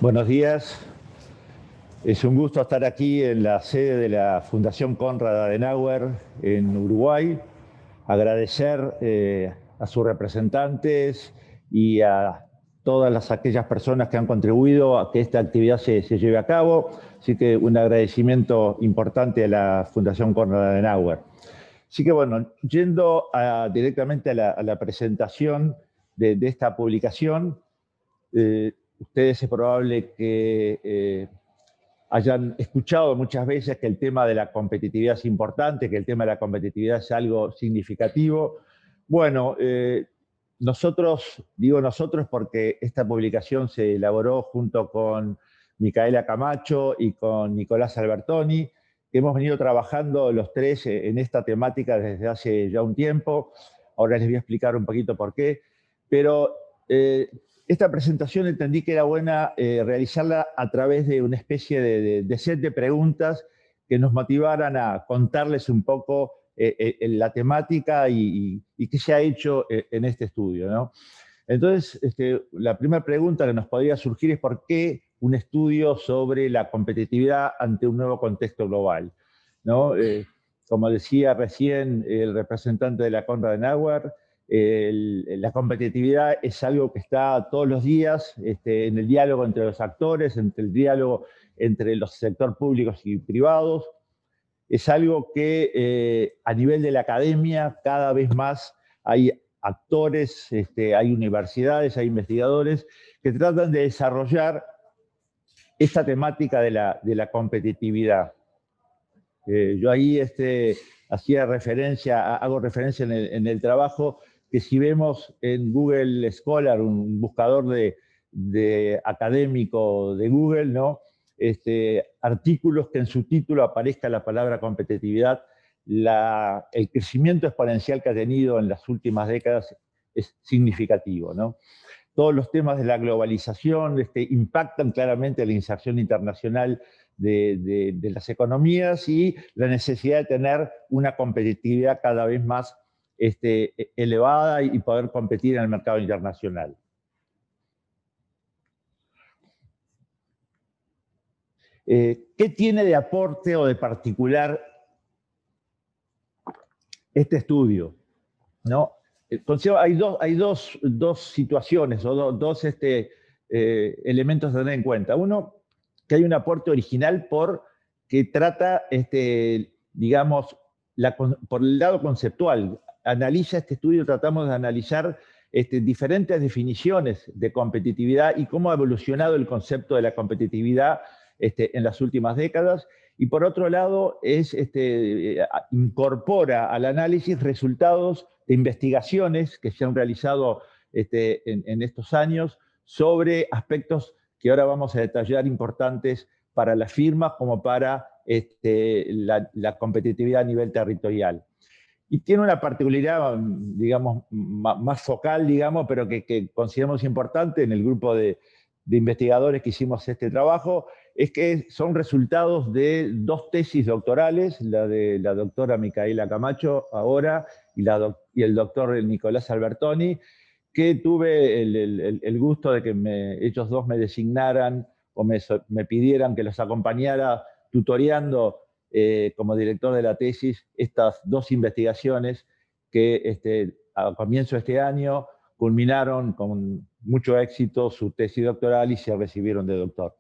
Buenos días. Es un gusto estar aquí en la sede de la Fundación Konrad Adenauer en Uruguay. Agradecer a sus representantes y a todas aquellas personas que han contribuido a que esta actividad se lleve a cabo. Así que un agradecimiento importante a la Fundación Konrad Adenauer. Así que bueno, yendo directamente a la presentación de esta publicación, ustedes es probable que hayan escuchado muchas veces que el tema de la competitividad es importante, que el tema de la competitividad es algo significativo. Bueno, nosotros, digo nosotros porque esta publicación se elaboró junto con Micaela Camacho y con Nicolás Albertoni, que hemos venido trabajando los tres en esta temática desde hace ya un tiempo. Ahora les voy a explicar un poquito por qué. Pero esta presentación entendí que era buena realizarla a través de una especie de set de preguntas que nos motivaran a contarles un poco la temática y qué se ha hecho en este estudio, ¿no? Entonces, la primera pregunta que nos podría surgir es ¿por qué un estudio sobre la competitividad ante un nuevo contexto global? ¿No? Como decía recién el representante de la Konrad Adenauer, la competitividad es algo que está todos los días en el diálogo entre los actores, entre el diálogo entre los sectores públicos y privados. Es algo que a nivel de la academia cada vez más hay actores, hay universidades, hay investigadores que tratan de desarrollar esta temática de la competitividad. Yo ahí hacía referencia, hago referencia en el trabajo, que si vemos en Google Scholar, un buscador de académico de Google, ¿no? Artículos que en su título aparezca la palabra competitividad, el crecimiento exponencial que ha tenido en las últimas décadas es significativo, ¿no? Todos los temas de la globalización impactan claramente la inserción internacional de las economías y la necesidad de tener una competitividad cada vez más elevada y poder competir en el mercado internacional. ¿Qué tiene de aporte o de particular este estudio? ¿No? Hay dos situaciones o dos elementos a tener en cuenta. Uno, que hay un aporte original que trata, digamos, por el lado conceptual. Analiza este estudio, tratamos de analizar diferentes definiciones de competitividad y cómo ha evolucionado el concepto de la competitividad en las últimas décadas. Y por otro lado, incorpora al análisis resultados de investigaciones que se han realizado en estos años sobre aspectos que ahora vamos a detallar importantes para las firmas como para la competitividad a nivel territorial. Y tiene una particularidad, digamos, más focal, digamos, pero que consideramos importante en el grupo de investigadores que hicimos este trabajo, es que son resultados de dos tesis doctorales, la de la doctora Micaela Camacho ahora y el doctor Nicolás Albertoni, que tuve el gusto de que ellos dos me designaran o me pidieran que los acompañara tutoreando como director de la tesis estas dos investigaciones que a comienzo de este año culminaron con mucho éxito su tesis doctoral y se recibieron de doctor.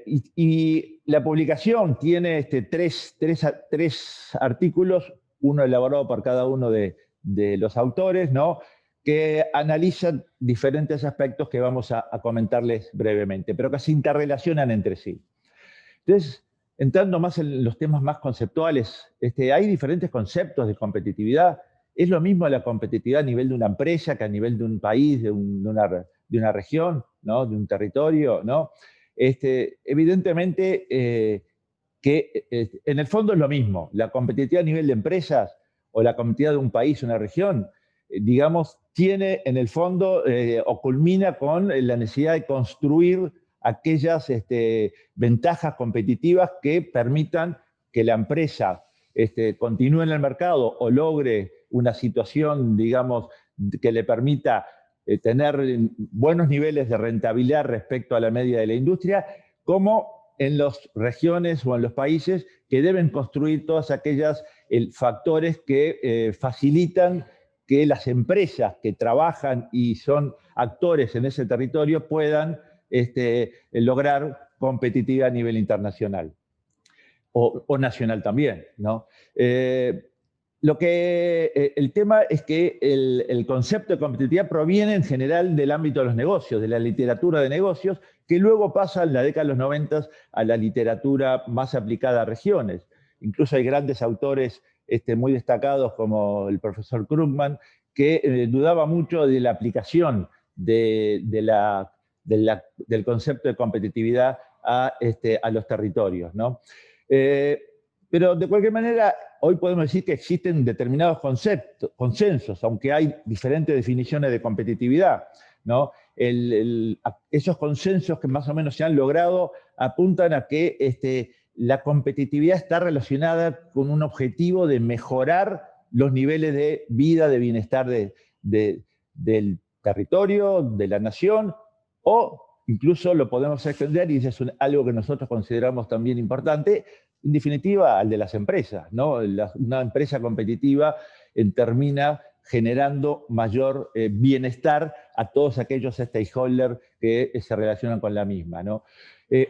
Y la publicación tiene tres artículos, uno elaborado por cada uno de los autores, ¿no? Que analizan diferentes aspectos que vamos a comentarles brevemente, pero que se interrelacionan entre sí. Entonces, entrando más en los temas más conceptuales, hay diferentes conceptos de competitividad. Es lo mismo la competitividad a nivel de una empresa que a nivel de un país, de una región, ¿no? De un territorio, ¿no? Evidentemente que en el fondo es lo mismo. La competitividad a nivel de empresas o la competitividad de un país o una región, digamos, tiene en el fondo o culmina con la necesidad de construir aquellas ventajas competitivas que permitan que la empresa continúe en el mercado o logre una situación, digamos, que le permita tener buenos niveles de rentabilidad respecto a la media de la industria, como en las regiones o en los países que deben construir todas aquellas factores que facilitan que las empresas que trabajan y son actores en ese territorio puedan lograr competitividad a nivel internacional o nacional también, ¿no? El tema es que el concepto de competitividad proviene en general del ámbito de los negocios, de la literatura de negocios, que luego pasa en la década de los 90 a la literatura más aplicada a regiones. Incluso hay grandes autores muy destacados como el profesor Krugman, que dudaba mucho de la aplicación del concepto de competitividad a los territorios, ¿no? Pero de cualquier manera, hoy podemos decir que existen determinados consensos, aunque hay diferentes definiciones de competitividad, ¿no? Esos consensos que más o menos se han logrado apuntan a que la competitividad está relacionada con un objetivo de mejorar los niveles de vida, de bienestar del territorio, de la nación, o incluso lo podemos extender, y eso es algo que nosotros consideramos también importante, en definitiva, al de las empresas, ¿no? Una empresa competitiva termina generando mayor bienestar a todos aquellos stakeholders que se relacionan con la misma, ¿no?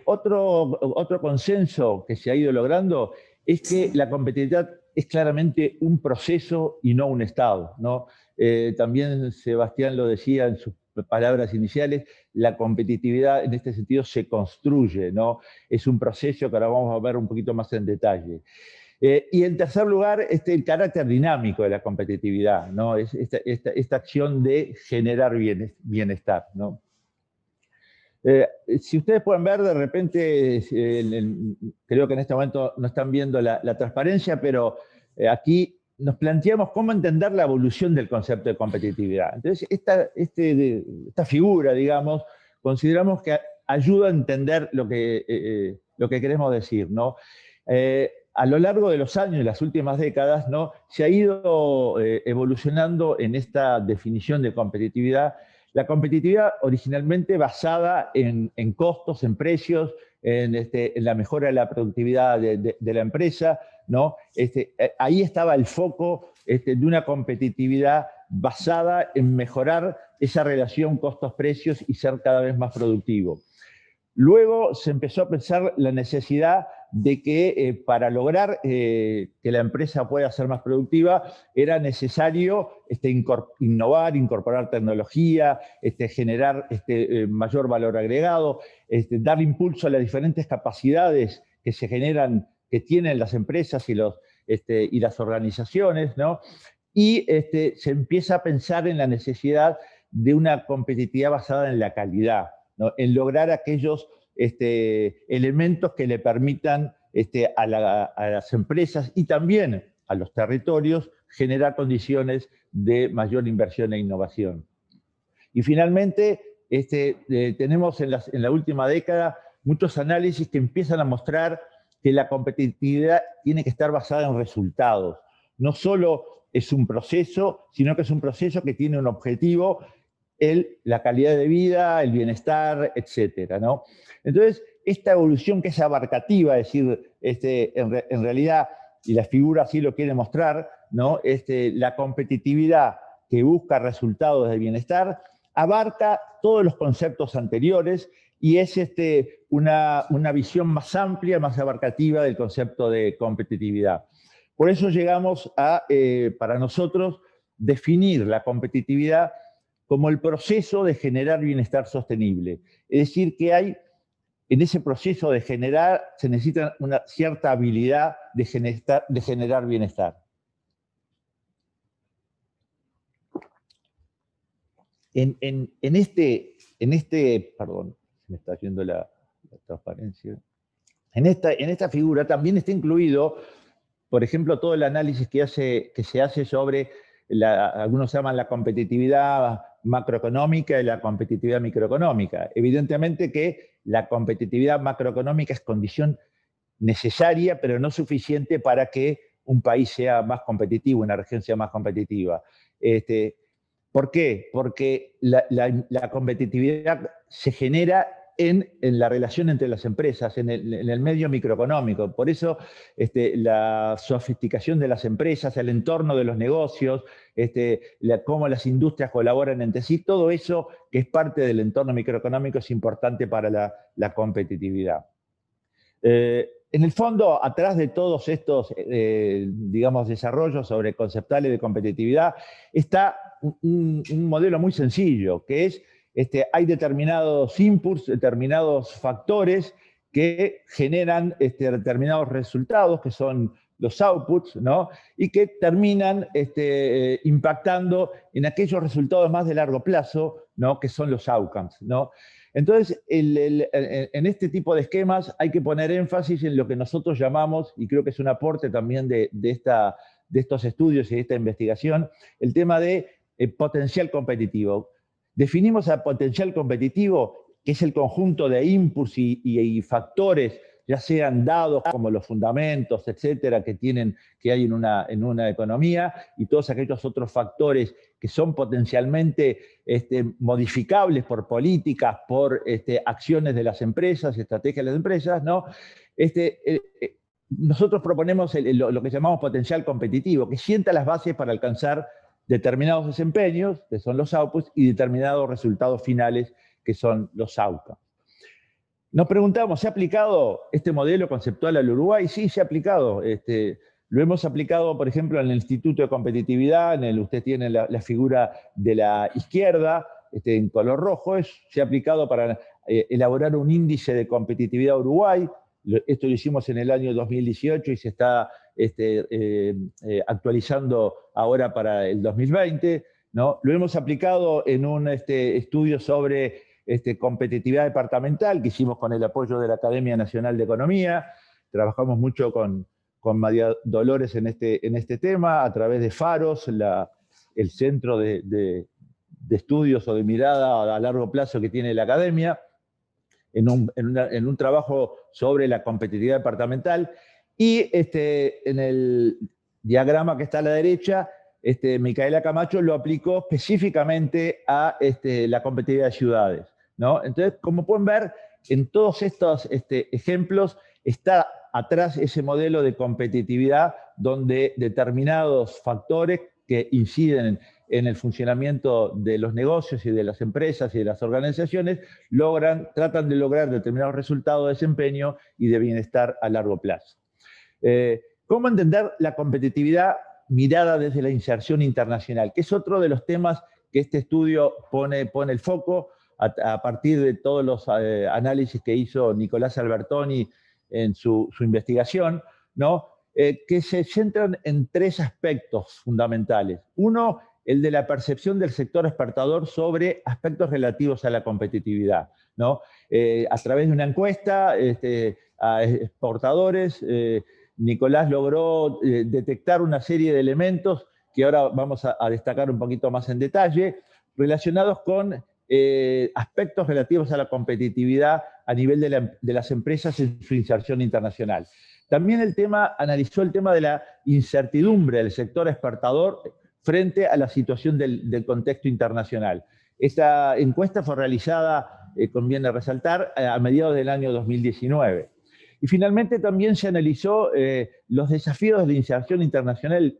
Otro consenso que se ha ido logrando es que la competitividad es claramente un proceso y no un estado, ¿no? También Sebastián lo decía en sus palabras iniciales, la competitividad en este sentido se construye, ¿no? Es un proceso que ahora vamos a ver un poquito más en detalle. Y en tercer lugar, el carácter dinámico de la competitividad, ¿no? Es esta acción de generar bienestar, ¿no? Si ustedes pueden ver, de repente, creo que en este momento no están viendo la transparencia, pero aquí nos planteamos cómo entender la evolución del concepto de competitividad. Entonces, esta figura, digamos, consideramos que ayuda a entender lo que queremos decir, ¿no? A lo largo de los años, de las últimas décadas, ¿no? Se ha ido evolucionando en esta definición de competitividad. La competitividad originalmente basada en costos, en precios, en la mejora de la productividad de la empresa, ¿no? Ahí estaba el foco de una competitividad basada en mejorar esa relación costos-precios y ser cada vez más productivo. Luego se empezó a pensar la necesidad de que para lograr que la empresa pueda ser más productiva era necesario innovar, incorporar tecnología, generar mayor valor agregado, dar impulso a las diferentes capacidades que se generan, que tienen las empresas y las organizaciones, ¿no? Y se empieza a pensar en la necesidad de una competitividad basada en la calidad, ¿no? En lograr aquellos elementos que le permitan a las empresas y también a los territorios generar condiciones de mayor inversión e innovación. Y finalmente, tenemos en la última década muchos análisis que empiezan a mostrar que la competitividad tiene que estar basada en resultados. No solo es un proceso, sino que es un proceso que tiene un objetivo, la calidad de vida, el bienestar, etcétera, ¿no? Entonces, esta evolución que es abarcativa, es decir, en realidad, y la figura así lo quiere mostrar, ¿no? La competitividad que busca resultados de bienestar abarca todos los conceptos anteriores y es una visión más amplia, más abarcativa del concepto de competitividad. Por eso llegamos a, para nosotros, definir la competitividad como el proceso de generar bienestar sostenible. Es decir, que en ese proceso de generar, se necesita una cierta habilidad de generar bienestar. Perdón, me está yendo la transparencia. En esta figura también está incluido, por ejemplo, todo el análisis que se hace sobre, algunos llaman la competitividad macroeconómica y la competitividad microeconómica. Evidentemente que la competitividad macroeconómica es condición necesaria, pero no suficiente para que un país sea más competitivo, una región sea más competitiva. ¿Por qué? Porque la competitividad se genera en la relación entre las empresas, en el medio microeconómico. Por eso la sofisticación de las empresas, el entorno de los negocios, cómo las industrias colaboran entre sí, todo eso que es parte del entorno microeconómico es importante para la competitividad. En el fondo, atrás de todos estos, digamos, desarrollos sobre conceptuales de competitividad, está un modelo muy sencillo, que es, hay determinados inputs, determinados factores que generan determinados resultados, que son los outputs, ¿no? Y que terminan impactando en aquellos resultados más de largo plazo, ¿no? Que son los outcomes, ¿no? Entonces, en este tipo de esquemas hay que poner énfasis en lo que nosotros llamamos, y creo que es un aporte también de estos estudios y de esta investigación, el tema de potencial competitivo. Definimos a potencial competitivo, que es el conjunto de inputs y factores, ya sean dados como los fundamentos, etcétera, que hay en una economía, y todos aquellos otros factores que son potencialmente modificables por políticas, por acciones de las empresas, estrategias de las empresas, ¿no? Nosotros proponemos lo que llamamos potencial competitivo, que sienta las bases para alcanzar determinados desempeños, que son los outputs, y determinados resultados finales, que son los outcomes. Nos preguntamos, ¿se ha aplicado este modelo conceptual al Uruguay? Sí, se ha aplicado. Lo hemos aplicado, por ejemplo, en el Instituto de Competitividad, usted tiene la figura de la izquierda, en color rojo, se ha aplicado para elaborar un índice de competitividad Uruguay. Esto lo hicimos en el año 2018 y se está actualizando ahora para el 2020, ¿no? Lo hemos aplicado en un estudio sobre competitividad departamental que hicimos con el apoyo de la Academia Nacional de Economía. Trabajamos mucho con María Dolores en este tema, a través de Faros, el centro de estudios o de mirada a largo plazo que tiene la Academia, en un trabajo sobre la competitividad departamental. Y en el diagrama que está a la derecha, Micaela Camacho lo aplicó específicamente a la competitividad de ciudades, ¿no? Entonces, como pueden ver, en todos estos ejemplos está atrás ese modelo de competitividad donde determinados factores que inciden en el funcionamiento de los negocios y de las empresas y de las organizaciones tratan de lograr determinados resultados de desempeño y de bienestar a largo plazo. ¿Cómo entender la competitividad mirada desde la inserción internacional? Que es otro de los temas que este estudio pone el foco a partir de todos los análisis que hizo Nicolás Albertoni en su investigación, ¿no? Que se centran en tres aspectos fundamentales. Uno, el de la percepción del sector exportador sobre aspectos relativos a la competitividad, ¿no? A través de una encuesta a exportadores, Nicolás logró detectar una serie de elementos que ahora vamos a destacar un poquito más en detalle, relacionados con aspectos relativos a la competitividad a nivel de las empresas en su inserción internacional. También analizó el tema de la incertidumbre del sector exportador frente a la situación del contexto internacional. Esta encuesta fue realizada, conviene resaltar, a mediados del año 2019. Y finalmente también se analizó los desafíos de la inserción internacional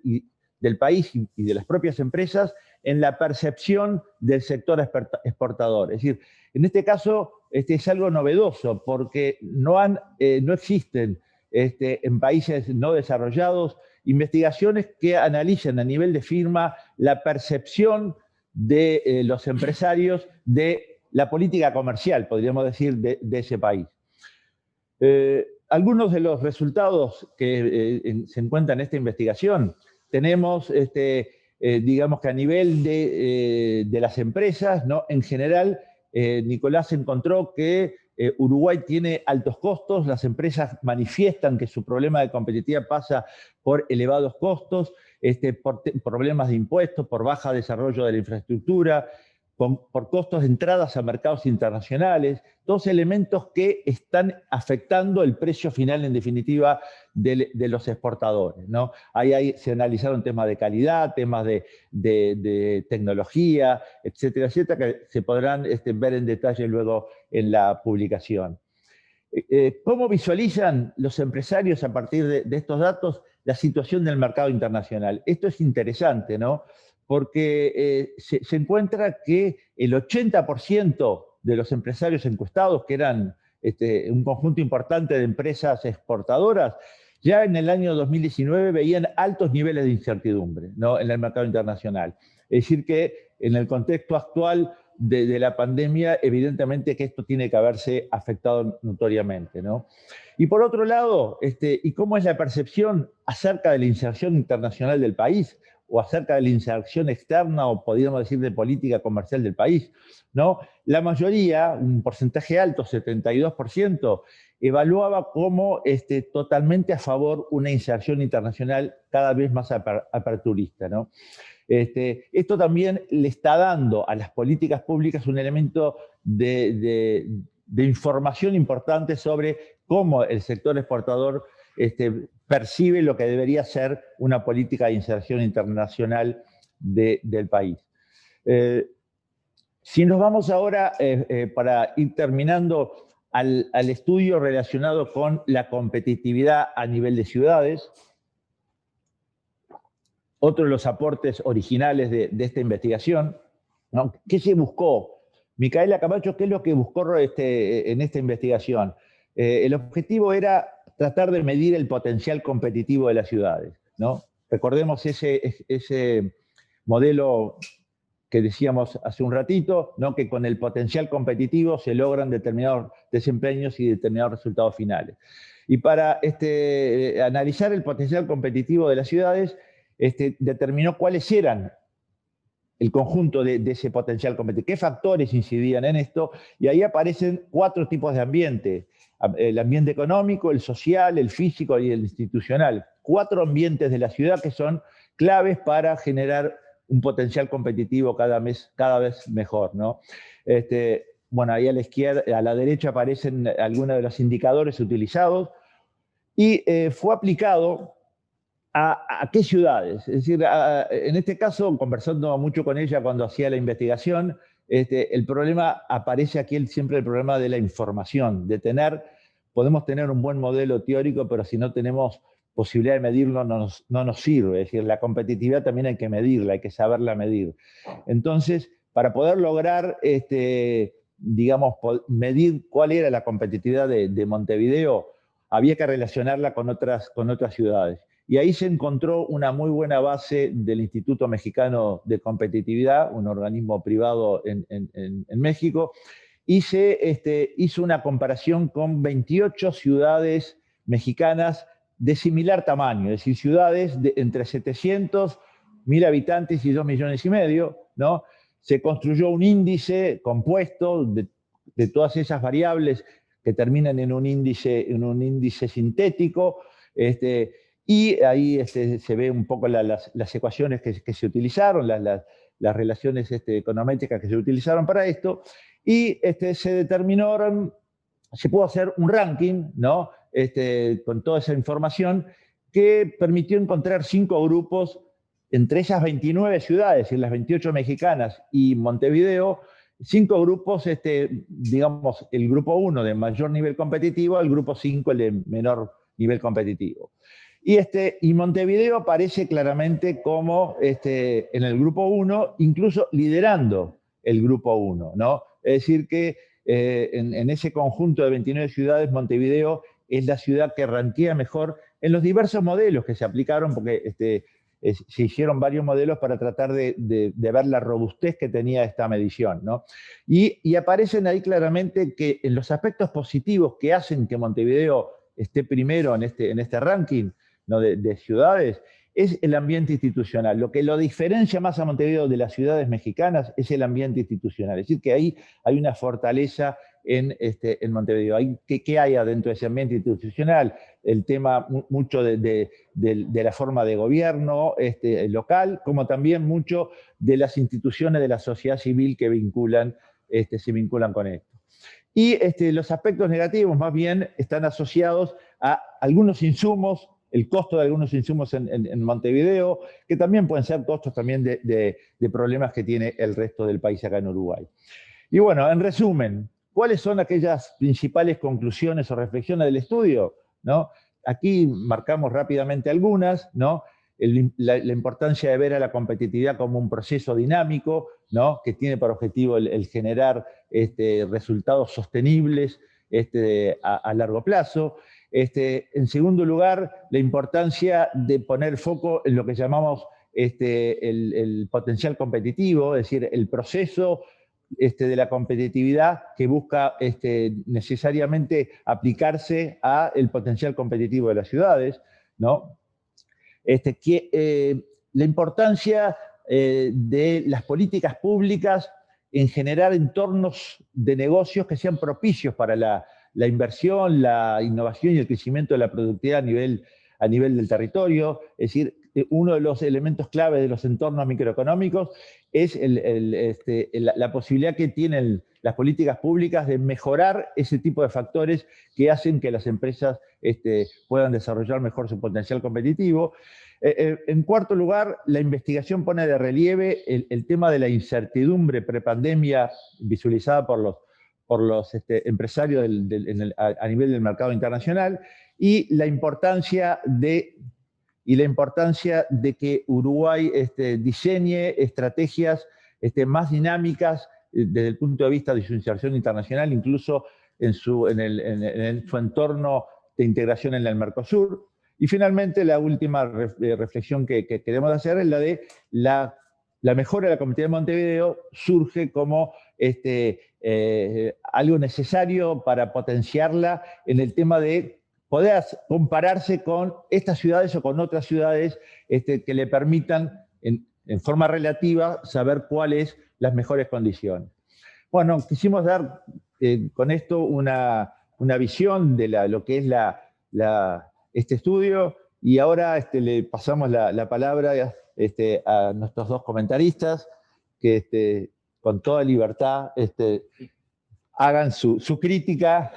del país y de las propias empresas en la percepción del sector exportador. Es decir, en este caso es algo novedoso porque no existen en países no desarrollados investigaciones que analicen a nivel de firma la percepción de los empresarios de la política comercial, podríamos decir, de ese país. Algunos de los resultados que se encuentran en esta investigación, tenemos, digamos que a nivel de las empresas, ¿no? En general, Nicolás encontró que Uruguay tiene altos costos, las empresas manifiestan que su problema de competitividad pasa por elevados costos, por problemas de impuestos, por baja desarrollo de la infraestructura, por costos de entradas a mercados internacionales, todos elementos que están afectando el precio final, en definitiva, de los exportadores, ¿no? Ahí se analizaron temas de calidad, temas de tecnología, etcétera, etcétera, que se podrán ver en detalle luego en la publicación. ¿Cómo visualizan los empresarios a partir de estos datos la situación del mercado internacional? Esto es interesante, ¿no? Porque se encuentra que el 80% de los empresarios encuestados, que eran un conjunto importante de empresas exportadoras, ya en el año 2019 veían altos niveles de incertidumbre, ¿no?, en el mercado internacional. Es decir, que en el contexto actual de la pandemia, evidentemente que esto tiene que haberse afectado notoriamente, ¿no? Y por otro lado, ¿y cómo es la percepción acerca de la inserción internacional del país, o acerca de la inserción externa, o podríamos decir de política comercial del país, ¿no? La mayoría, un porcentaje alto, 72%, evaluaba como totalmente a favor una inserción internacional cada vez más aperturista, ¿no? Esto también le está dando a las políticas públicas un elemento de información importante sobre cómo el sector exportador percibe lo que debería ser una política de inserción internacional del país. Si nos vamos ahora, para ir terminando, al estudio relacionado con la competitividad a nivel de ciudades, otro de los aportes originales de esta investigación, ¿no? ¿Qué se buscó? Micaela Camacho, ¿qué es lo que buscó en esta investigación? El objetivo era tratar de medir el potencial competitivo de las ciudades, ¿no? Recordemos ese modelo que decíamos hace un ratito, ¿no?, que con el potencial competitivo se logran determinados desempeños y determinados resultados finales. Y para analizar el potencial competitivo de las ciudades, determinó cuáles eran el conjunto de ese potencial competitivo, qué factores incidían en esto, y ahí aparecen 4 tipos de ambiente: el ambiente económico, el social, el físico y el institucional. 4 ambientes de la ciudad que son claves para generar un potencial competitivo cada vez mejor, ¿no? Bueno, ahí a la derecha aparecen algunos de los indicadores utilizados, y fue aplicado ¿a qué ciudades? Es decir, en este caso, conversando mucho con ella cuando hacía la investigación, el problema aparece aquí, siempre el problema de la información, podemos tener un buen modelo teórico, pero si no tenemos posibilidad de medirlo, no nos sirve. Es decir, la competitividad también hay que medirla, hay que saberla medir. Entonces, para poder lograr, digamos, medir cuál era la competitividad de Montevideo, había que relacionarla con otras ciudades. Y ahí se encontró una muy buena base del Instituto Mexicano de Competitividad, un organismo privado en México, y se hizo una comparación con 28 ciudades mexicanas de similar tamaño, es decir, ciudades de entre 700.000 habitantes y 2,5 millones, ¿no? Se construyó un índice compuesto de todas esas variables que terminan en un índice sintético, y ahí se ve un poco las ecuaciones que se utilizaron, las relaciones econométricas que se utilizaron para esto, y se pudo hacer un ranking, ¿no?, con toda esa información, que permitió encontrar 5 grupos entre esas 29 ciudades, en las 28 mexicanas y Montevideo, 5 grupos, digamos, el grupo 1 de mayor nivel competitivo, el grupo 5 el de menor nivel competitivo. Y Montevideo aparece claramente como en el grupo 1, incluso liderando el grupo 1, ¿no? Es decir, que en ese conjunto de 29 ciudades, Montevideo es la ciudad que ranquea mejor en los diversos modelos que se aplicaron, porque se hicieron varios modelos para tratar de ver la robustez que tenía esta medición, ¿no? Y aparecen ahí claramente que en los aspectos positivos que hacen que Montevideo esté primero en este ranking, ¿no?, de ciudades, es el ambiente institucional. Lo que lo diferencia más a Montevideo de las ciudades mexicanas es el ambiente institucional. Es decir, que ahí hay una fortaleza en Montevideo. ¿Qué hay adentro de ese ambiente institucional? El tema mucho de la forma de gobierno local, como también mucho de las instituciones de la sociedad civil que se vinculan con esto. Y los aspectos negativos más bien están asociados a algunos insumos, el costo de algunos insumos en Montevideo, que también pueden ser costos también de problemas que tiene el resto del país acá en Uruguay. Y bueno, en resumen, ¿cuáles son aquellas principales conclusiones o reflexiones del estudio? ¿No? Aquí marcamos rápidamente algunas, ¿no? La importancia de ver a la competitividad como un proceso dinámico, ¿no? Que tiene por objetivo el generar resultados sostenibles a largo plazo. En segundo lugar, la importancia de poner foco en lo que llamamos el potencial competitivo, es decir, el proceso de la competitividad que busca necesariamente aplicarse al potencial competitivo de las ciudades, ¿no? La importancia de las políticas públicas en generar entornos de negocios que sean propicios para la inversión, la innovación y el crecimiento de la productividad a nivel del territorio. Es decir, uno de los elementos clave de los entornos microeconómicos es la posibilidad que tienen las políticas públicas de mejorar ese tipo de factores que hacen que las empresas puedan desarrollar mejor su potencial competitivo. En cuarto lugar, la investigación pone de relieve el tema de la incertidumbre prepandemia visualizada por los empresarios a nivel del mercado internacional y la importancia de que Uruguay diseñe estrategias más dinámicas desde el punto de vista de su inserción internacional, incluso en su entorno de integración en el Mercosur. Y finalmente, la última reflexión que queremos hacer es la de la mejora de la competitividad de Montevideo surge como algo necesario para potenciarla en el tema de poder compararse con estas ciudades o con otras ciudades que le permitan, en forma relativa, saber cuáles las mejores condiciones. Bueno, quisimos dar con esto una visión de lo que es este estudio y ahora le pasamos la palabra a nuestros dos comentaristas que con toda libertad hagan su crítica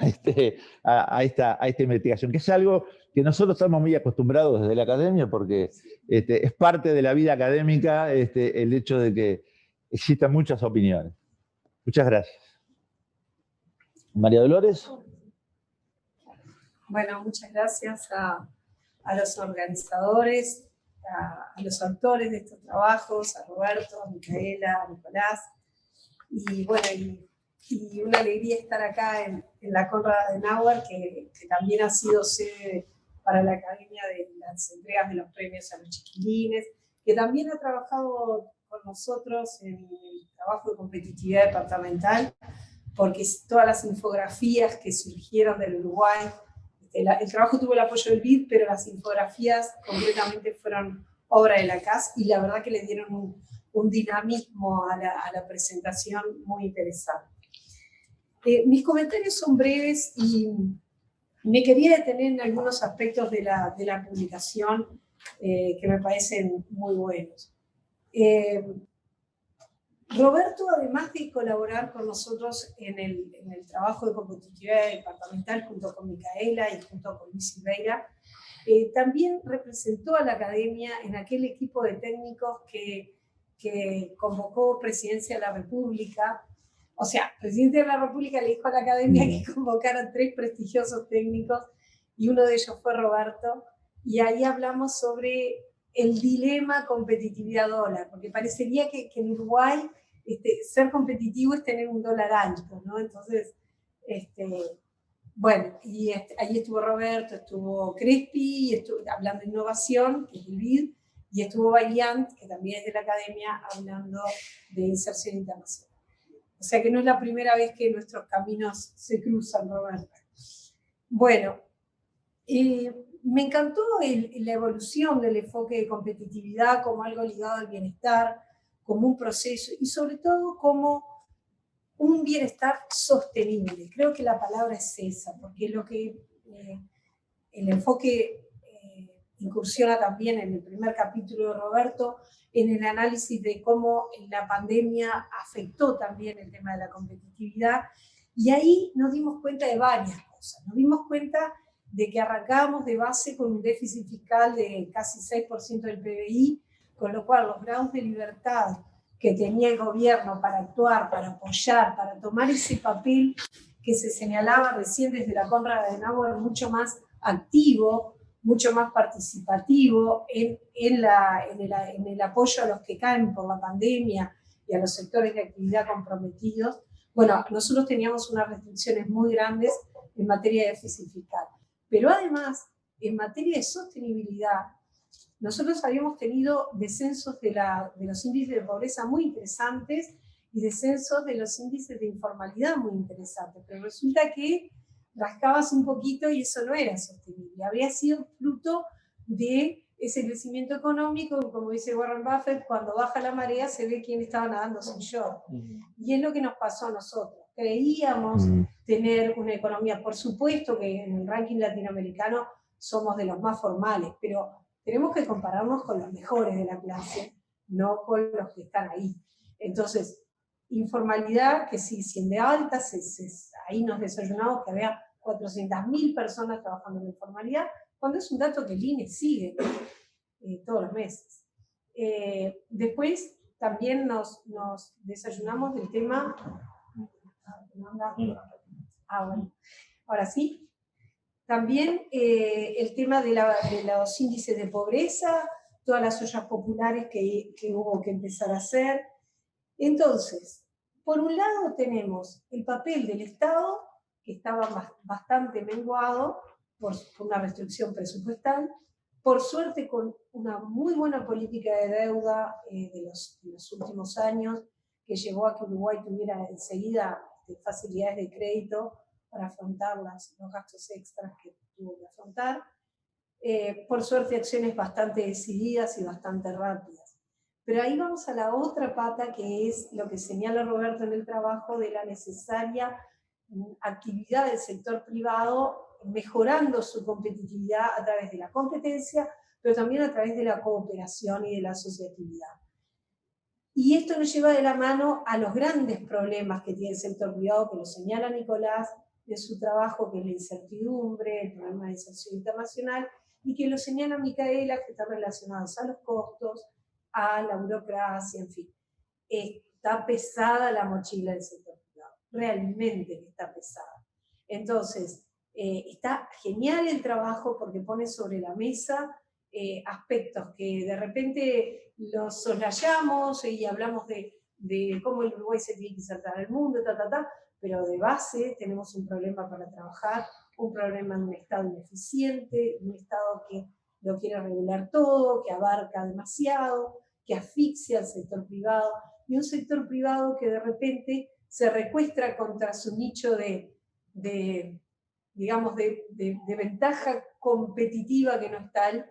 a esta investigación, que es algo que nosotros estamos muy acostumbrados desde la academia porque es parte de la vida académica el hecho de que existan muchas opiniones. Muchas gracias. María Dolores. Bueno, muchas gracias a los organizadores, a los autores de estos trabajos, a Roberto, a Micaela, a Nicolás. Y bueno, y una alegría estar acá en la Konrad Adenauer, que también ha sido sede para la Academia de las entregas de los premios a los chiquilines, que también ha trabajado con nosotros en el trabajo de competitividad departamental, porque todas las infografías que surgieron del Uruguay, el trabajo tuvo el apoyo del BID, pero las infografías completamente fueron obra de la CAS y la verdad que le dieron un dinamismo a la presentación muy interesante. Mis comentarios son breves y me quería detener en algunos aspectos de la publicación que me parecen muy buenos. Roberto, además de colaborar con nosotros en el trabajo de competitividad departamental junto con Micaela y junto con Luis Silveira, también representó a la Academia en aquel equipo de técnicos que convocó Presidencia de la República. O sea, Presidente de la República le dijo a la Academia que convocaran 3 prestigiosos técnicos y uno de ellos fue Roberto. Y ahí hablamos sobre el dilema competitividad-dólar, porque parecería que en Uruguay ser competitivo es tener un dólar alto, ¿no? Entonces, bueno, y ahí estuvo Roberto, estuvo Crespi, y estuvo hablando de innovación, que es el BID, y estuvo Bailiant, que también es de la Academia, hablando de inserción internacional. O sea que no es la primera vez que nuestros caminos se cruzan, Roberto. Bueno, me encantó la evolución del enfoque de competitividad como algo ligado al bienestar, como un proceso y sobre todo como un bienestar sostenible. Creo que la palabra es esa, porque lo que el enfoque incursiona también en el primer capítulo de Roberto, en el análisis de cómo la pandemia afectó también el tema de la competitividad, y ahí nos dimos cuenta de varias cosas. Nos dimos cuenta de que arrancábamos de base con un déficit fiscal de casi 6% del PBI, con lo cual los grados de libertad que tenía el gobierno para actuar, para apoyar, para tomar ese papel que se señalaba recién desde la Konrad Adenauer, mucho más activo, mucho más participativo en el apoyo a los que caen por la pandemia y a los sectores de actividad comprometidos. Bueno, nosotros teníamos unas restricciones muy grandes en materia de déficit fiscal. Pero además, en materia de sostenibilidad, nosotros habíamos tenido descensos de los índices de pobreza muy interesantes y descensos de los índices de informalidad muy interesantes. Pero resulta que rascabas un poquito y eso no era sostenible. Habría sido fruto de ese crecimiento económico, como dice Warren Buffett, cuando baja la marea se ve quién estaba nadando sin short. Y es lo que nos pasó a nosotros. Creíamos tener una economía, por supuesto que en el ranking latinoamericano somos de los más formales, pero tenemos que compararnos con los mejores de la clase, no con los que están ahí. Entonces, informalidad, que sí, siendo alta, ahí nos desayunamos que había 400.000 personas trabajando en la informalidad, cuando es un dato que el INE sigue todos los meses. Después también nos desayunamos del tema... bueno, ahora sí. También el tema de los índices de pobreza, todas las ollas populares que hubo que empezar a hacer. Entonces, por un lado tenemos el papel del Estado, que estaba bastante menguado por una restricción presupuestal, por suerte con una muy buena política de deuda de los últimos años, que llevó a que Uruguay tuviera enseguida facilidades de crédito para afrontar los gastos extras que tuvo que afrontar. Por suerte, acciones bastante decididas y bastante rápidas. Pero ahí vamos a la otra pata, que es lo que señala Roberto en el trabajo de la necesaria actividad del sector privado, mejorando su competitividad a través de la competencia, pero también a través de la cooperación y de la asociatividad. Y esto nos lleva de la mano a los grandes problemas que tiene el sector privado, que lo señala Nicolás de su trabajo, que es la incertidumbre, el problema de inserción internacional, y que lo señala Micaela, que están relacionados a los costos, a la burocracia, en fin. Está pesada la mochila del sector privado, realmente que está pesada. Entonces, está genial el trabajo porque pone sobre la mesa aspectos que de repente los soslayamos y hablamos de cómo el Uruguay se tiene que insertar al mundo, pero de base tenemos un problema para trabajar, un problema de un Estado ineficiente, un Estado que lo quiere regular todo, que abarca demasiado, que asfixia al sector privado, y un sector privado que de repente se recuestra contra su nicho de ventaja competitiva que no es tal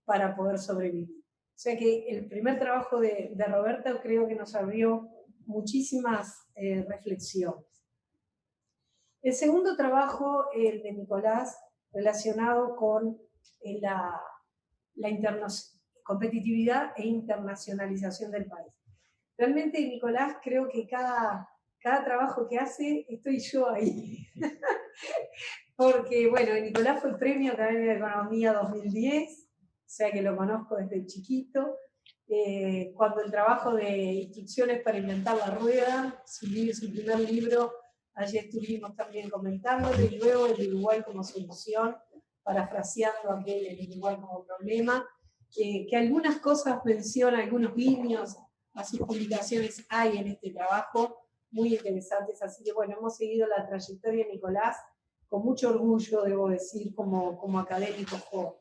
para poder sobrevivir. O sea que el primer trabajo de Roberta creo que nos abrió muchísimas reflexiones. El segundo trabajo, el de Nicolás, relacionado con la competitividad e internacionalización del país. Realmente, Nicolás, creo que cada trabajo que hace, estoy yo ahí. Porque, bueno, Nicolás fue el Premio Academia de Economía 2010, o sea que lo conozco desde chiquito. Cuando el trabajo de Instrucciones para inventar la rueda, su primer libro, allí estuvimos también comentándolo, y luego el Uruguay como solución, parafraseando aquel el Uruguay como problema, que algunas cosas menciona, algunos guiños a sus publicaciones hay en este trabajo, muy interesantes. Así que bueno, hemos seguido la trayectoria de Nicolás con mucho orgullo, debo decir, como académico joven.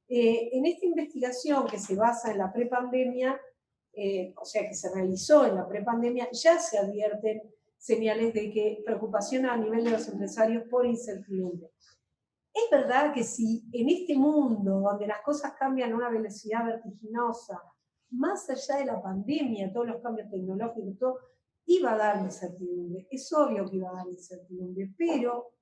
En esta investigación que se basa en la prepandemia, o sea, que se realizó en la prepandemia, ya se advierten señales de que preocupación a nivel de los empresarios por incertidumbre. Es verdad que si en este mundo donde las cosas cambian a una velocidad vertiginosa, más allá de la pandemia, todos los cambios tecnológicos, todo, iba a dar incertidumbre, es obvio que iba a dar incertidumbre, pero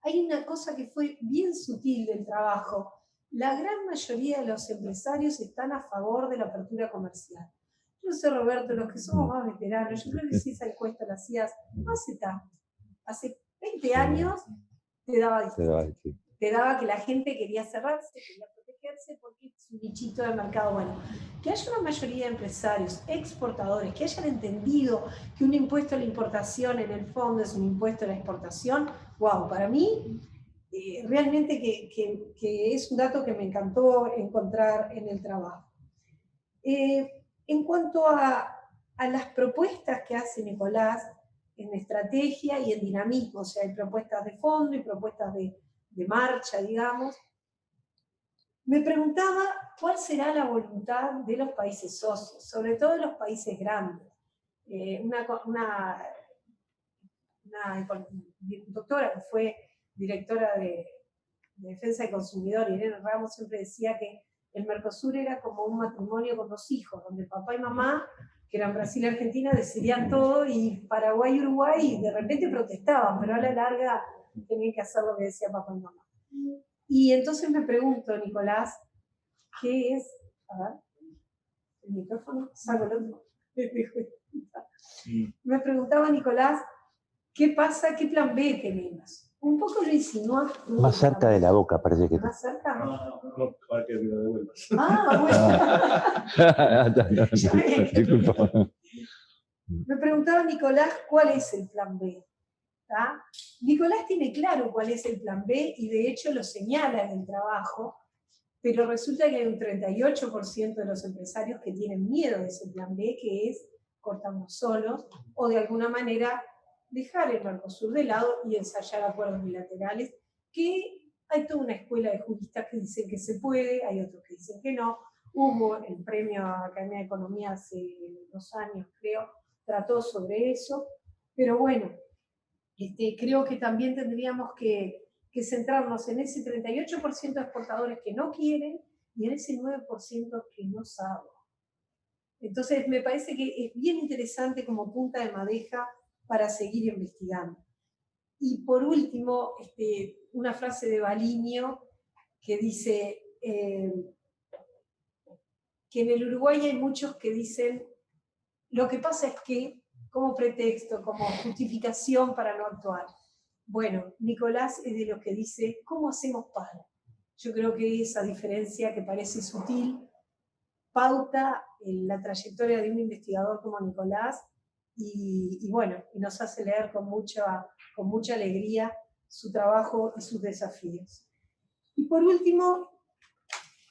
hay una cosa que fue bien sutil del trabajo. La gran mayoría de los empresarios están a favor de la apertura comercial. Yo no sé, Roberto, los que somos más veteranos, yo creo que si esa encuesta la hacías no hace tanto. Hace 20 años te daba distinto. Te daba que la gente quería cerrarse, quería protegerse porque es un nichito de mercado. Bueno, que haya una mayoría de empresarios, exportadores, que hayan entendido que un impuesto a la importación en el fondo es un impuesto a la exportación, wow, para mí realmente que es un dato que me encantó encontrar en el trabajo. En cuanto a las propuestas que hace Nicolás en estrategia y en dinamismo, o sea, hay propuestas de fondo y propuestas de marcha, digamos, me preguntaba cuál será la voluntad de los países socios, sobre todo de los países grandes. Una doctora que fue directora de Defensa del Consumidor, Irene Ramos, siempre decía que el Mercosur era como un matrimonio con 2 hijos, donde papá y mamá, que eran Brasil y Argentina, decidían todo, y Paraguay y Uruguay de repente protestaban, pero a la larga tenían que hacer lo que decía papá y mamá. Y entonces me pregunto, Nicolás, ¿qué es? A ver, el micrófono, saco el otro. Me preguntaba, Nicolás, ¿qué pasa? ¿Qué plan B tenemos? Un poco lo insinuó. Más cerca de la boca, parece que... ¿Más cerca? No, para que lo devuelvas. Bueno. Disculpa. Me preguntaba Nicolás, ¿cuál es el plan B? ¿Tá? Nicolás tiene claro cuál es el plan B y de hecho lo señala en el trabajo, pero resulta que hay un 38% de los empresarios que tienen miedo de ese plan B, que es cortarnos solos o de alguna manera dejar el Mercosur de lado y ensayar acuerdos bilaterales, que hay toda una escuela de juristas que dicen que se puede, hay otros que dicen que no. Hubo el premio a Academia de Economía hace 2 años, creo, trató sobre eso, pero bueno, creo que también tendríamos que centrarnos en ese 38% de exportadores que no quieren y en ese 9% que no saben. Entonces, me parece que es bien interesante como punta de madeja para seguir investigando. Y por último, una frase de Balinio que dice que en el Uruguay hay muchos que dicen, lo que pasa es que, como pretexto, como justificación para no actuar. Bueno, Nicolás es de los que dice, ¿cómo hacemos para? Yo creo que esa diferencia que parece sutil pauta la trayectoria de un investigador como Nicolás y bueno, y nos hace leer con mucha alegría su trabajo y sus desafíos. Y por último,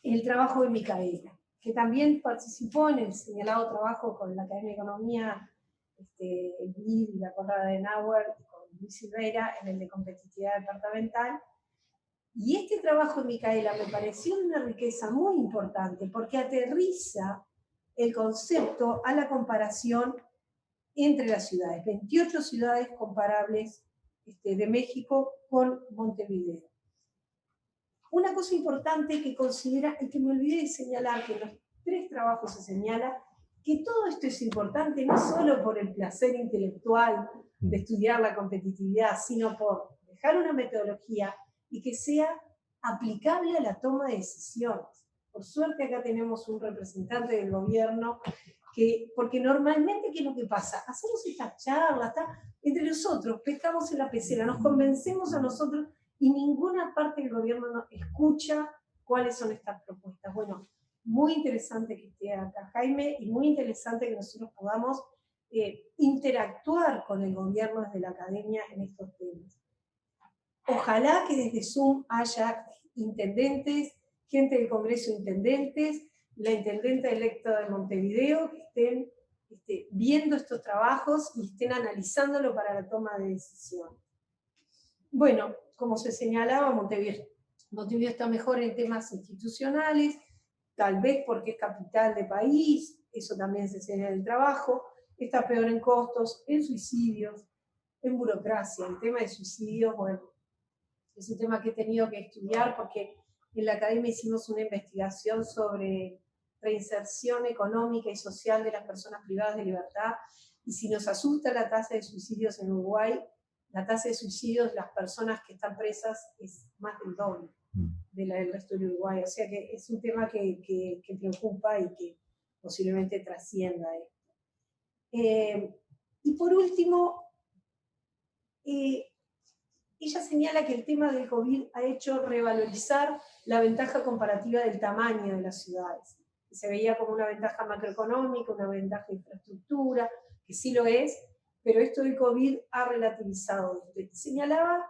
el trabajo de Micaela, que también participó en el señalado trabajo con la Academia de Economía, el BID y la Conrad Adenauer, con Luis Silveira en el de competitividad departamental. Y este trabajo de Micaela me pareció una riqueza muy importante porque aterriza el concepto a la comparación entre las ciudades, 28 ciudades comparables de México con Montevideo. Una cosa importante que considera, y que me olvidé de señalar, que en los 3 trabajos se señala, que todo esto es importante no solo por el placer intelectual de estudiar la competitividad, sino por dejar una metodología y que sea aplicable a la toma de decisiones. Por suerte acá tenemos un representante del gobierno porque normalmente, ¿qué es lo que pasa? Hacemos estas charlas, entre nosotros, pescamos en la pecera, nos convencemos a nosotros y ninguna parte del gobierno nos escucha cuáles son estas propuestas. Bueno, muy interesante que esté acá Jaime y muy interesante que nosotros podamos interactuar con el gobierno desde la academia en estos temas. Ojalá que desde Zoom haya intendentes, gente del Congreso de Intendentes, la intendenta electa de Montevideo, que estén viendo estos trabajos y estén analizándolo para la toma de decisiones. Bueno, como se señalaba, Montevideo está mejor en temas institucionales, tal vez porque es capital de país, eso también se señala en el trabajo, está peor en costos, en suicidios, en burocracia. El tema de suicidios, bueno, es un tema que he tenido que estudiar porque en la academia hicimos una investigación sobre reinserción económica y social de las personas privadas de libertad Y si nos asusta la tasa de suicidios en Uruguay, la tasa de suicidios, las personas que están presas, es más del doble de la del resto del Uruguay. O sea que es un tema que preocupa y que posiblemente trascienda esto. Y por último, ella señala que el tema del COVID ha hecho revalorizar la ventaja comparativa del tamaño de las ciudades. Se veía como una ventaja macroeconómica, una ventaja de infraestructura, que sí lo es, pero esto del COVID ha relativizado esto. Y señalaba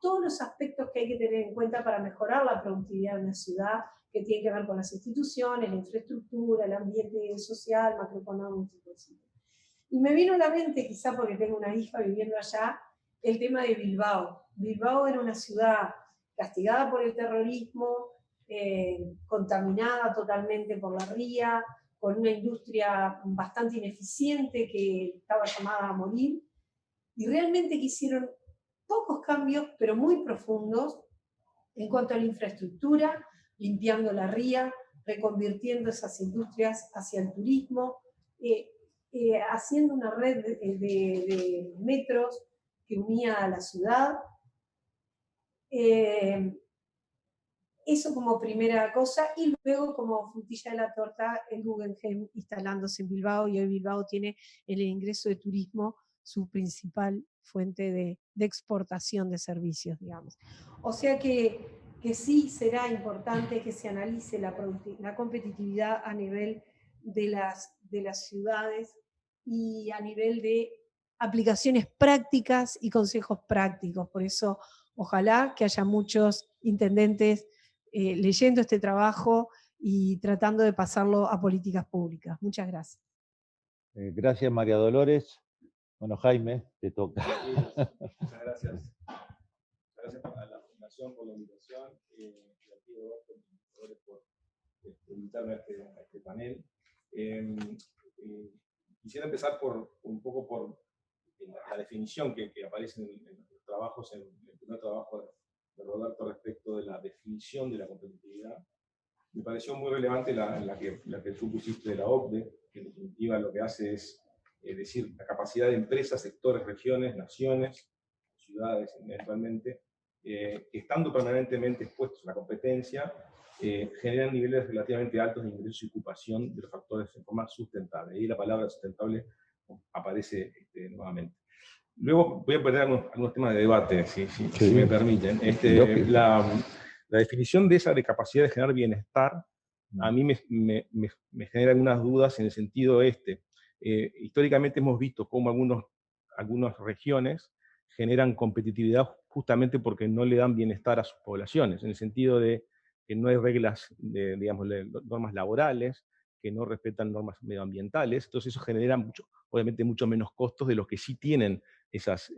todos los aspectos que hay que tener en cuenta para mejorar la productividad de una ciudad, que tiene que ver con las instituciones, la infraestructura, el ambiente social, macroeconómico, etc. Y me vino a la mente, quizá porque tengo una hija viviendo allá, el tema de Bilbao. Bilbao era una ciudad castigada por el terrorismo, contaminada totalmente por la ría, con una industria bastante ineficiente que estaba llamada a morir, y realmente que hicieron pocos cambios, pero muy profundos, en cuanto a la infraestructura, limpiando la ría, reconvirtiendo esas industrias hacia el turismo, haciendo una red de metros que unía a la ciudad. Eso como primera cosa, y luego como frutilla de la torta, el Guggenheim instalándose en Bilbao, y hoy Bilbao tiene en el ingreso de turismo su principal fuente de exportación de servicios, digamos. O sea que sí será importante que se analice la competitividad a nivel de las ciudades y a nivel de aplicaciones prácticas y consejos prácticos. Por eso, ojalá que haya muchos intendentes leyendo este trabajo y tratando de pasarlo a políticas públicas. Muchas gracias. Gracias, María Dolores. Bueno, Jaime, te toca. Muchas gracias. Gracias a la Fundación por la invitación y a ti, Roberto, por invitarme a este panel. Quisiera empezar un poco por la definición que aparece en los trabajos, en el primer trabajo de Roberto respecto de la definición de la competitividad. Me pareció muy relevante la que tú pusiste de la OCDE, que en definitiva lo que hace es decir, la capacidad de empresas, sectores, regiones, naciones, ciudades eventualmente, que estando permanentemente expuestos a la competencia, generan niveles relativamente altos de ingresos y ocupación de los factores en forma sustentable. Y la palabra sustentable aparece nuevamente. Luego voy a poner algunos temas de debate, si me permiten. La definición de esa de capacidad de generar bienestar, a mí me genera algunas dudas en el sentido históricamente hemos visto cómo algunas regiones generan competitividad justamente porque no le dan bienestar a sus poblaciones, en el sentido de que no hay reglas, digamos, normas laborales, que no respetan normas medioambientales, entonces eso genera obviamente mucho menos costos de los que sí tienen esas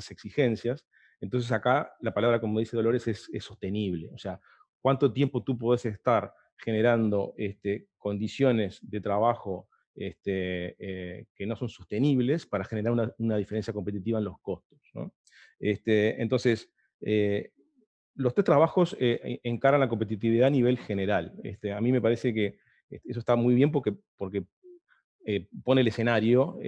exigencias. Entonces acá la palabra, como dice Dolores, es sostenible. O sea, ¿cuánto tiempo tú podés estar generando condiciones de trabajo que no son sostenibles para generar una diferencia competitiva en los costos, ¿no? Entonces, los tres trabajos encaran la competitividad a nivel general. A mí me parece que eso está muy bien porque pone el escenario,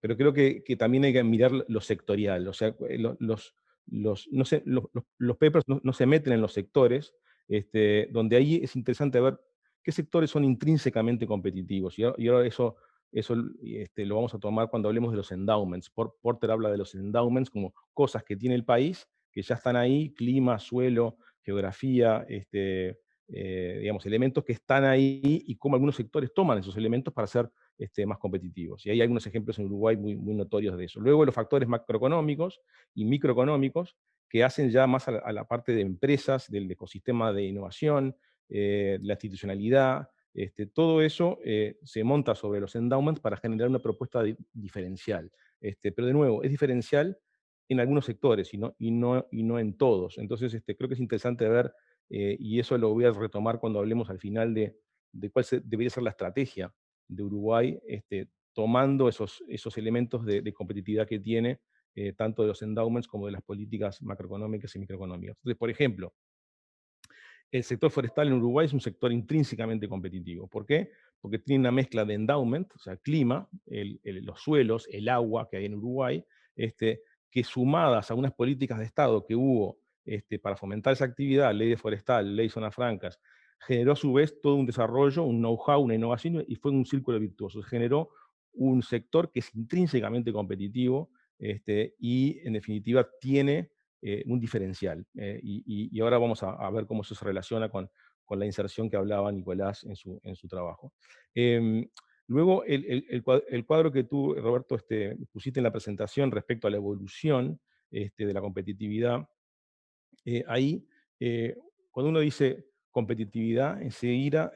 pero creo que también hay que mirar lo sectorial. O sea, los papers no se meten en los sectores, donde ahí es interesante ver qué sectores son intrínsecamente competitivos. Y ahora eso lo vamos a tomar cuando hablemos de los endowments. Porter habla de los endowments como cosas que tiene el país, que ya están ahí, clima, suelo, geografía, digamos, elementos que están ahí y cómo algunos sectores toman esos elementos para ser más competitivos. Y hay algunos ejemplos en Uruguay muy notorios de eso. Luego los factores macroeconómicos y microeconómicos que hacen ya más a la parte de empresas, del ecosistema de innovación, la institucionalidad, todo eso se monta sobre los endowments para generar una propuesta diferencial. Pero de nuevo, es diferencial en algunos sectores y no en todos. Entonces creo que es interesante ver, y eso lo voy a retomar cuando hablemos al final de cuál debería ser la estrategia de Uruguay, tomando esos elementos de competitividad que tiene, tanto de los endowments como de las políticas macroeconómicas y microeconómicas. Entonces, por ejemplo, el sector forestal en Uruguay es un sector intrínsecamente competitivo. ¿Por qué? Porque tiene una mezcla de endowment, o sea, clima, los suelos, el agua que hay en Uruguay, que sumadas a unas políticas de Estado que hubo para fomentar esa actividad, ley de forestal, ley de zonas francas, generó a su vez todo un desarrollo, un know-how, una innovación, y fue un círculo virtuoso. Generó un sector que es intrínsecamente competitivo y, en definitiva, tiene un diferencial. Y ahora vamos a ver cómo eso se relaciona con la inserción que hablaba Nicolás en su trabajo. Luego, el cuadro que tú, Roberto, pusiste en la presentación respecto a la evolución de la competitividad, ahí, cuando uno dice competitividad, enseguida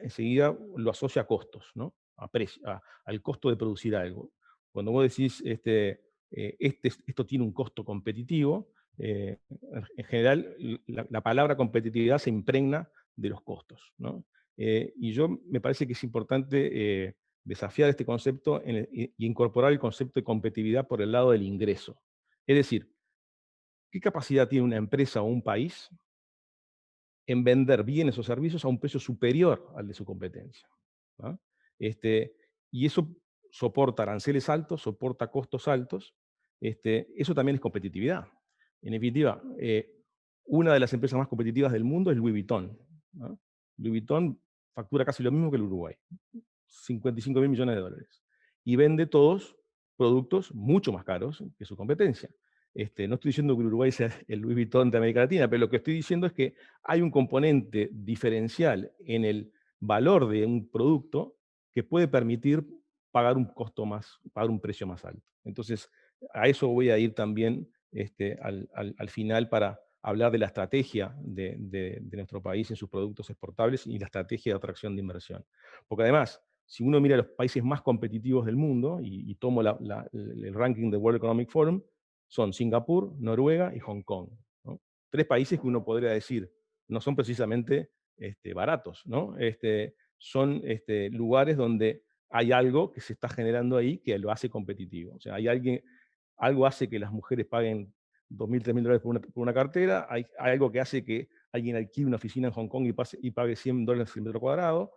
lo asocia a costos, ¿no? A precio, al costo de producir algo. Cuando vos decís, esto tiene un costo competitivo, en general la palabra competitividad se impregna de los costos, ¿no? Y yo me parece que es importante desafiar este concepto y incorporar el concepto de competitividad por el lado del ingreso. Es decir, ¿qué capacidad tiene una empresa o un país en vender bienes o servicios a un precio superior al de su competencia? ¿No? Y eso soporta aranceles altos, soporta costos altos. Eso también es competitividad. En definitiva, una de las empresas más competitivas del mundo es Louis Vuitton, ¿no? Louis Vuitton factura casi lo mismo que el Uruguay, 55.000 millones de dólares. Y vende todos productos mucho más caros que su competencia. No estoy diciendo que el Uruguay sea el Louis Vuitton de América Latina, pero lo que estoy diciendo es que hay un componente diferencial en el valor de un producto que puede permitir pagar pagar un precio más alto. Entonces, a eso voy a ir también al final para hablar de la estrategia de nuestro país en sus productos exportables y la estrategia de atracción de inversión. Porque además, si uno mira los países más competitivos del mundo, y tomo el ranking del World Economic Forum, son Singapur, Noruega y Hong Kong, ¿no? Tres países que uno podría decir no son precisamente baratos, ¿no? Son lugares donde hay algo que se está generando ahí que lo hace competitivo. O sea, algo hace que las mujeres paguen 2.000, 3.000 dólares por una cartera, hay algo que hace que alguien alquile una oficina en Hong Kong y pague 100 dólares el metro cuadrado.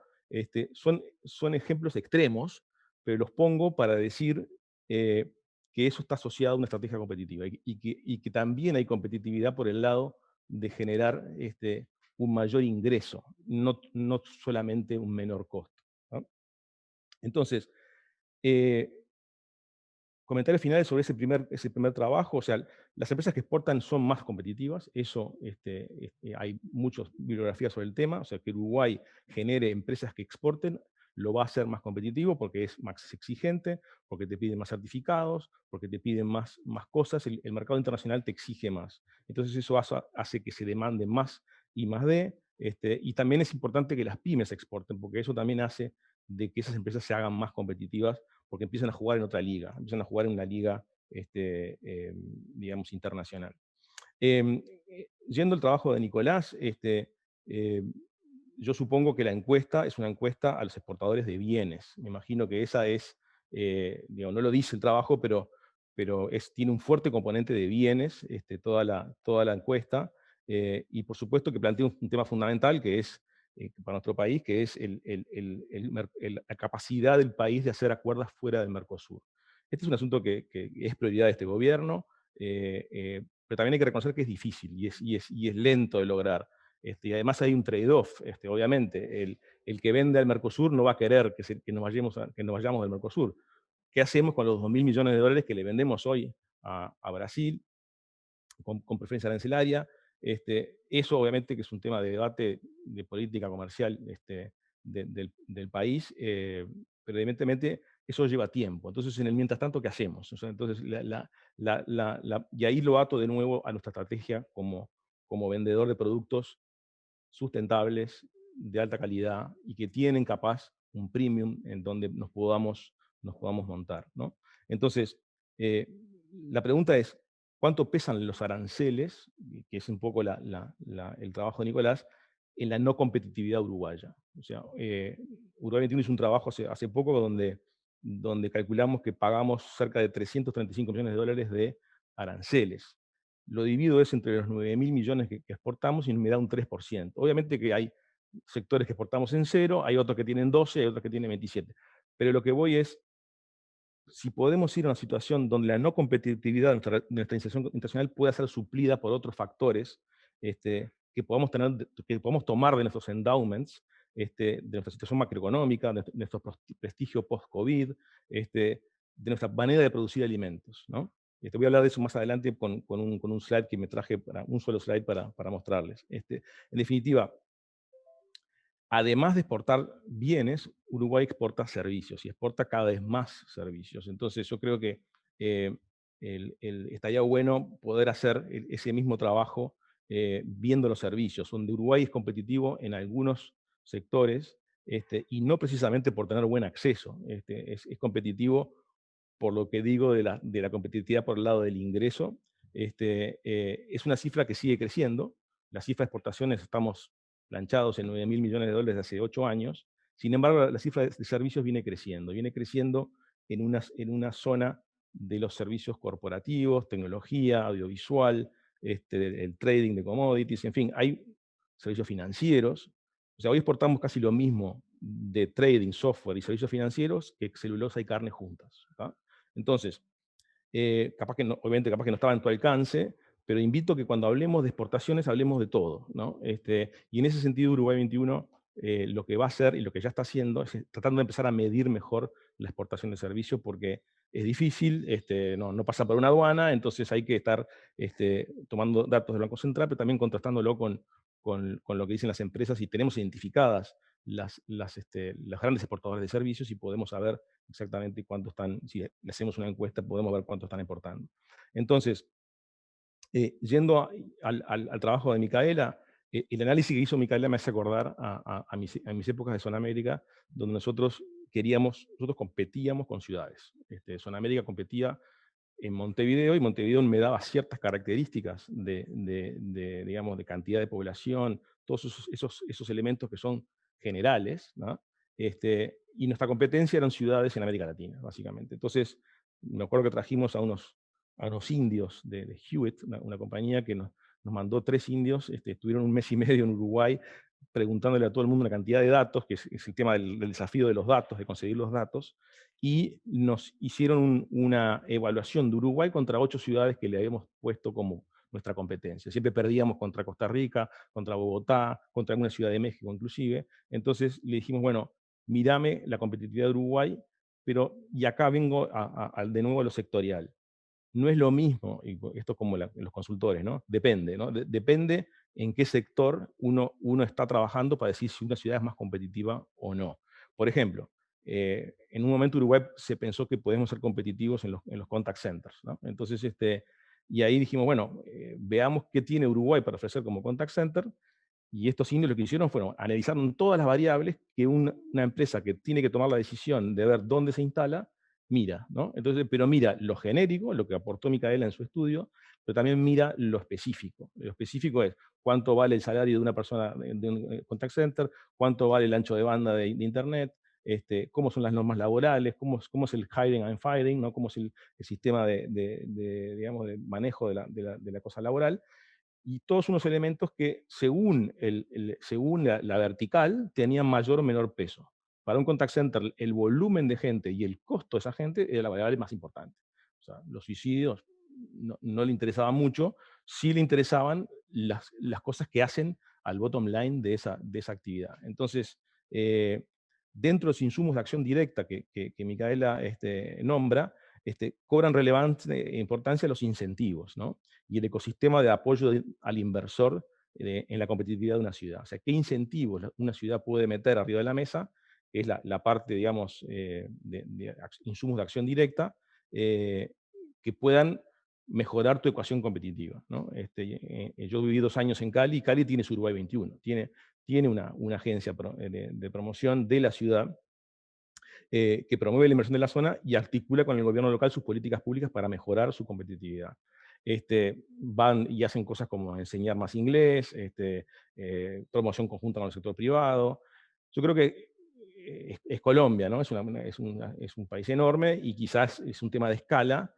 Son ejemplos extremos, pero los pongo para decir que eso está asociado a una estrategia competitiva y que también hay competitividad por el lado de generar un mayor ingreso, no solamente un menor costo, ¿no? Entonces, comentarios finales sobre ese primer trabajo. O sea, las empresas que exportan son más competitivas, eso hay muchas bibliografías sobre el tema. O sea, que Uruguay genere empresas que exporten lo va a hacer más competitivo porque es más exigente, porque te piden más certificados, porque te piden más cosas. El mercado internacional te exige más. Entonces eso hace que se demande más y más y también es importante que las pymes exporten, porque eso también hace de que esas empresas se hagan más competitivas, porque empiezan a jugar en otra liga, empiezan a jugar en una liga, digamos, internacional. Yendo al trabajo de Nicolás, yo supongo que la encuesta es una encuesta a los exportadores de bienes. Me imagino que esa es, digo, no lo dice el trabajo, pero tiene un fuerte componente de bienes, toda la encuesta, y por supuesto que plantea un tema fundamental que es para nuestro país, que es la capacidad del país de hacer acuerdos fuera del Mercosur. Este es un asunto que es prioridad de este gobierno, pero también hay que reconocer que es difícil y es lento de lograr. Y además hay un trade-off, obviamente. El que vende al Mercosur no va a querer que nos vayamos del Mercosur. ¿Qué hacemos con los 2.000 millones de dólares que le vendemos hoy a Brasil con preferencia arancelaria? Eso obviamente que es un tema de debate de política comercial del país, pero evidentemente eso lleva tiempo. Entonces, en el mientras tanto, ¿qué hacemos? O sea, entonces, y ahí lo ato de nuevo a nuestra estrategia como vendedor de productos sustentables, de alta calidad y que tienen capaz un premium en donde nos podamos montar, ¿no? Entonces, la pregunta es, ¿cuánto pesan los aranceles, que es un poco el trabajo de Nicolás, en la no competitividad uruguaya? O sea, Uruguay 21 hizo un trabajo hace poco donde calculamos que pagamos cerca de 335 millones de dólares de aranceles. lo divido eso entre los 9.000 millones que exportamos y me da un 3%. Obviamente que hay sectores que exportamos en 0, hay otros que tienen 12, hay otros que tienen 27. Pero lo que voy es, si podemos ir a una situación donde la no competitividad de nuestra inserción internacional pueda ser suplida por otros factores que podamos tomar de nuestros endowments, de nuestra situación macroeconómica, de nuestro prestigio post-COVID, de nuestra manera de producir alimentos, ¿no? Voy a hablar de eso más adelante con un slide que me traje, un solo slide para mostrarles. En definitiva, además de exportar bienes, Uruguay exporta servicios y exporta cada vez más servicios. Entonces yo creo que estaría bueno poder hacer ese mismo trabajo viendo los servicios, donde Uruguay es competitivo en algunos sectores y no precisamente por tener buen acceso. Es competitivo por lo que digo de la competitividad por el lado del ingreso. Es una cifra que sigue creciendo. La cifra de exportaciones estamos planchados en 9.000 millones de dólares de hace 8 años. Sin embargo, la cifra de servicios viene creciendo en una zona de los servicios corporativos, tecnología, audiovisual, el trading de commodities, en fin, hay servicios financieros. O sea, hoy exportamos casi lo mismo de trading, software y servicios financieros que celulosa y carne juntas. ¿Tá? Entonces, obviamente capaz que no estaba en tu alcance, pero invito a que cuando hablemos de exportaciones hablemos de todo, ¿no? Y en ese sentido Uruguay 21 lo que va a hacer y lo que ya está haciendo es tratando de empezar a medir mejor la exportación de servicios porque es difícil, no pasa por una aduana, entonces hay que estar tomando datos del Banco Central, pero también contrastándolo con lo que dicen las empresas y tenemos identificadas las grandes exportadores de servicios y podemos saber exactamente cuánto están, si le hacemos una encuesta podemos ver cuánto están exportando. Entonces, yendo al trabajo de Micaela, el análisis que hizo Micaela me hace acordar a mis épocas de Zona América, donde nosotros competíamos con ciudades. Zona América competía en Montevideo, y Montevideo me daba ciertas características digamos, de cantidad de población, todos esos elementos que son generales, ¿no? Y nuestra competencia eran ciudades en América Latina, básicamente. Entonces, me acuerdo que trajimos a unos indios de Hewitt, una compañía que nos mandó 3 indios, estuvieron un mes y medio en Uruguay preguntándole a todo el mundo una cantidad de datos, que es el tema del desafío de los datos, de conseguir los datos, y nos hicieron una evaluación de Uruguay contra 8 ciudades que le habíamos puesto como nuestra competencia. Siempre perdíamos contra Costa Rica, contra Bogotá, contra alguna ciudad de México inclusive. Entonces le dijimos, bueno, mírame la competitividad de Uruguay, y acá vengo de nuevo a lo sectorial. No es lo mismo, y esto es como en los consultores, ¿no? Depende, ¿no? Depende en qué sector uno está trabajando para decir si una ciudad es más competitiva o no. Por ejemplo, en un momento Uruguay se pensó que podemos ser competitivos en los contact centers, ¿no? Entonces, y ahí dijimos, bueno, veamos qué tiene Uruguay para ofrecer como contact center, y estos indios lo que hicieron fueron analizaron todas las variables que una empresa que tiene que tomar la decisión de ver dónde se instala, mira, ¿no? Entonces, pero mira lo genérico, lo que aportó Micaela en su estudio, pero también mira lo específico. Lo específico es cuánto vale el salario de una persona de un contact center, cuánto vale el ancho de banda de Internet, cómo son las normas laborales, cómo es el hiring and firing, ¿no? Cómo es el sistema digamos, de manejo de la cosa laboral, y todos unos elementos que según la vertical tenían mayor o menor peso. Para un contact center, el volumen de gente y el costo de esa gente era la variable más importante. O sea, los suicidios no le interesaban mucho, sí le interesaban las cosas que hacen al bottom line de esa actividad. Entonces, dentro de los insumos de acción directa que Micaela nombra, cobran relevante importancia los incentivos, ¿no? Y el ecosistema de apoyo al inversor en la competitividad de una ciudad. O sea, ¿qué incentivos una ciudad puede meter arriba de la mesa? Que es la parte, digamos, de insumos de acción directa, que puedan mejorar tu ecuación competitiva, ¿no? Yo viví 2 años en Cali, y Cali tiene su Uruguay 21, tiene una agencia de promoción de la ciudad, que promueve la inversión de la zona y articula con el gobierno local sus políticas públicas para mejorar su competitividad. Van y hacen cosas como enseñar más inglés, promoción conjunta con el sector privado. Yo creo que es Colombia, ¿no? Es un país enorme y quizás es un tema de escala,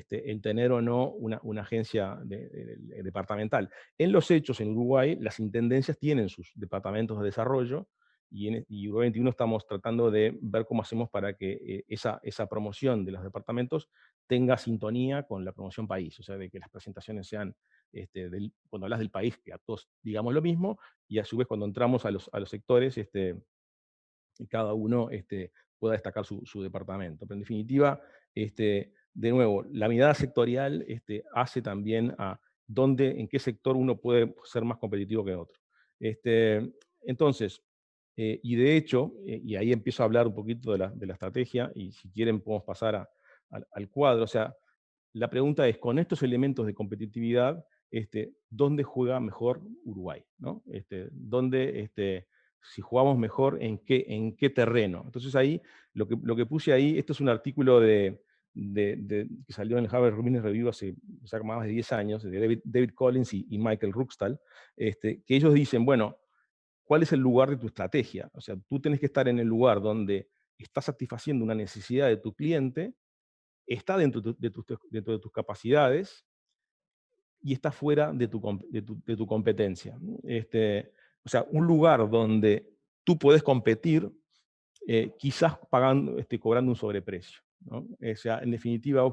el tener o no una agencia departamental. En los hechos, en Uruguay, las intendencias tienen sus departamentos de desarrollo, y Uruguay 21 estamos tratando de ver cómo hacemos para que esa promoción de los departamentos tenga sintonía con la promoción país, o sea, de que las presentaciones sean, cuando hablas del país, que a todos digamos lo mismo, y a su vez cuando entramos a los sectores, y cada uno pueda destacar su departamento. Pero en definitiva, de nuevo, la mirada sectorial hace también a en qué sector uno puede ser más competitivo que otro. Entonces, y de hecho, y ahí empiezo a hablar un poquito de la estrategia, y si quieren podemos pasar al cuadro. O sea, la pregunta es, con estos elementos de competitividad, ¿dónde juega mejor Uruguay? ¿No? Si jugamos mejor, ¿en qué terreno? Entonces ahí, lo que puse ahí, esto es un artículo que salió en el Harvard Business Review hace más de 10 años, de David Collins y Michael Ruckstahl, que ellos dicen, bueno, ¿cuál es el lugar de tu estrategia? O sea, tú tienes que estar en el lugar donde estás satisfaciendo una necesidad de tu cliente, está dentro de tus capacidades y está fuera de tu competencia, ¿no? O sea, un lugar donde tú puedes competir, quizás cobrando un sobreprecio, ¿no? O sea, en definitiva,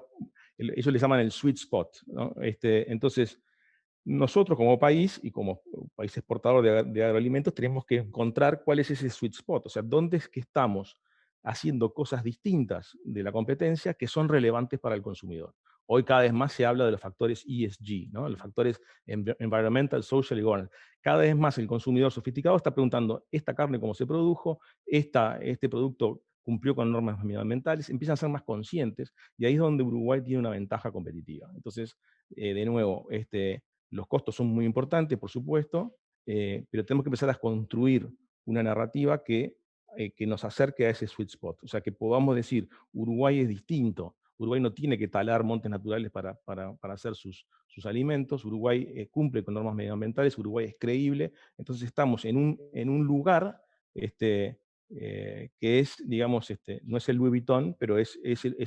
ellos le llaman el sweet spot, ¿no? Entonces, nosotros como país y como país exportador de agroalimentos tenemos que encontrar cuál es ese sweet spot, o sea, dónde es que estamos haciendo cosas distintas de la competencia que son relevantes para el consumidor. Hoy cada vez más se habla de los factores ESG, ¿no? Los factores Environmental, Social y Governance. Cada vez más el consumidor sofisticado está preguntando, ¿esta carne cómo se produjo? ¿Este producto cumplió con normas medioambientales? Empiezan a ser más conscientes, y ahí es donde Uruguay tiene una ventaja competitiva. Entonces, de nuevo, los costos son muy importantes, por supuesto, pero tenemos que empezar a construir una narrativa que nos acerque a ese sweet spot. O sea, que podamos decir, Uruguay es distinto, Uruguay no tiene que talar montes naturales para hacer sus alimentos, Uruguay cumple con normas medioambientales, Uruguay es creíble. Entonces estamos en un lugar que es, digamos, no es el Louis Vuitton, pero es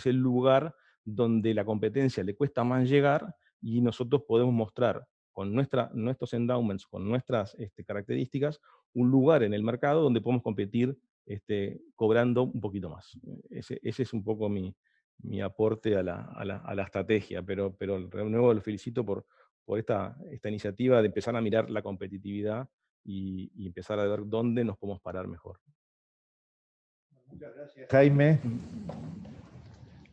el lugar donde la competencia le cuesta más llegar, y nosotros podemos mostrar con nuestros endowments, con nuestras características, un lugar en el mercado donde podemos competir cobrando un poquito más. Ese es un poco mi aporte a la estrategia, pero de nuevo lo felicito por esta iniciativa de empezar a mirar la competitividad y empezar a ver dónde nos podemos parar mejor. Muchas gracias, Jaime.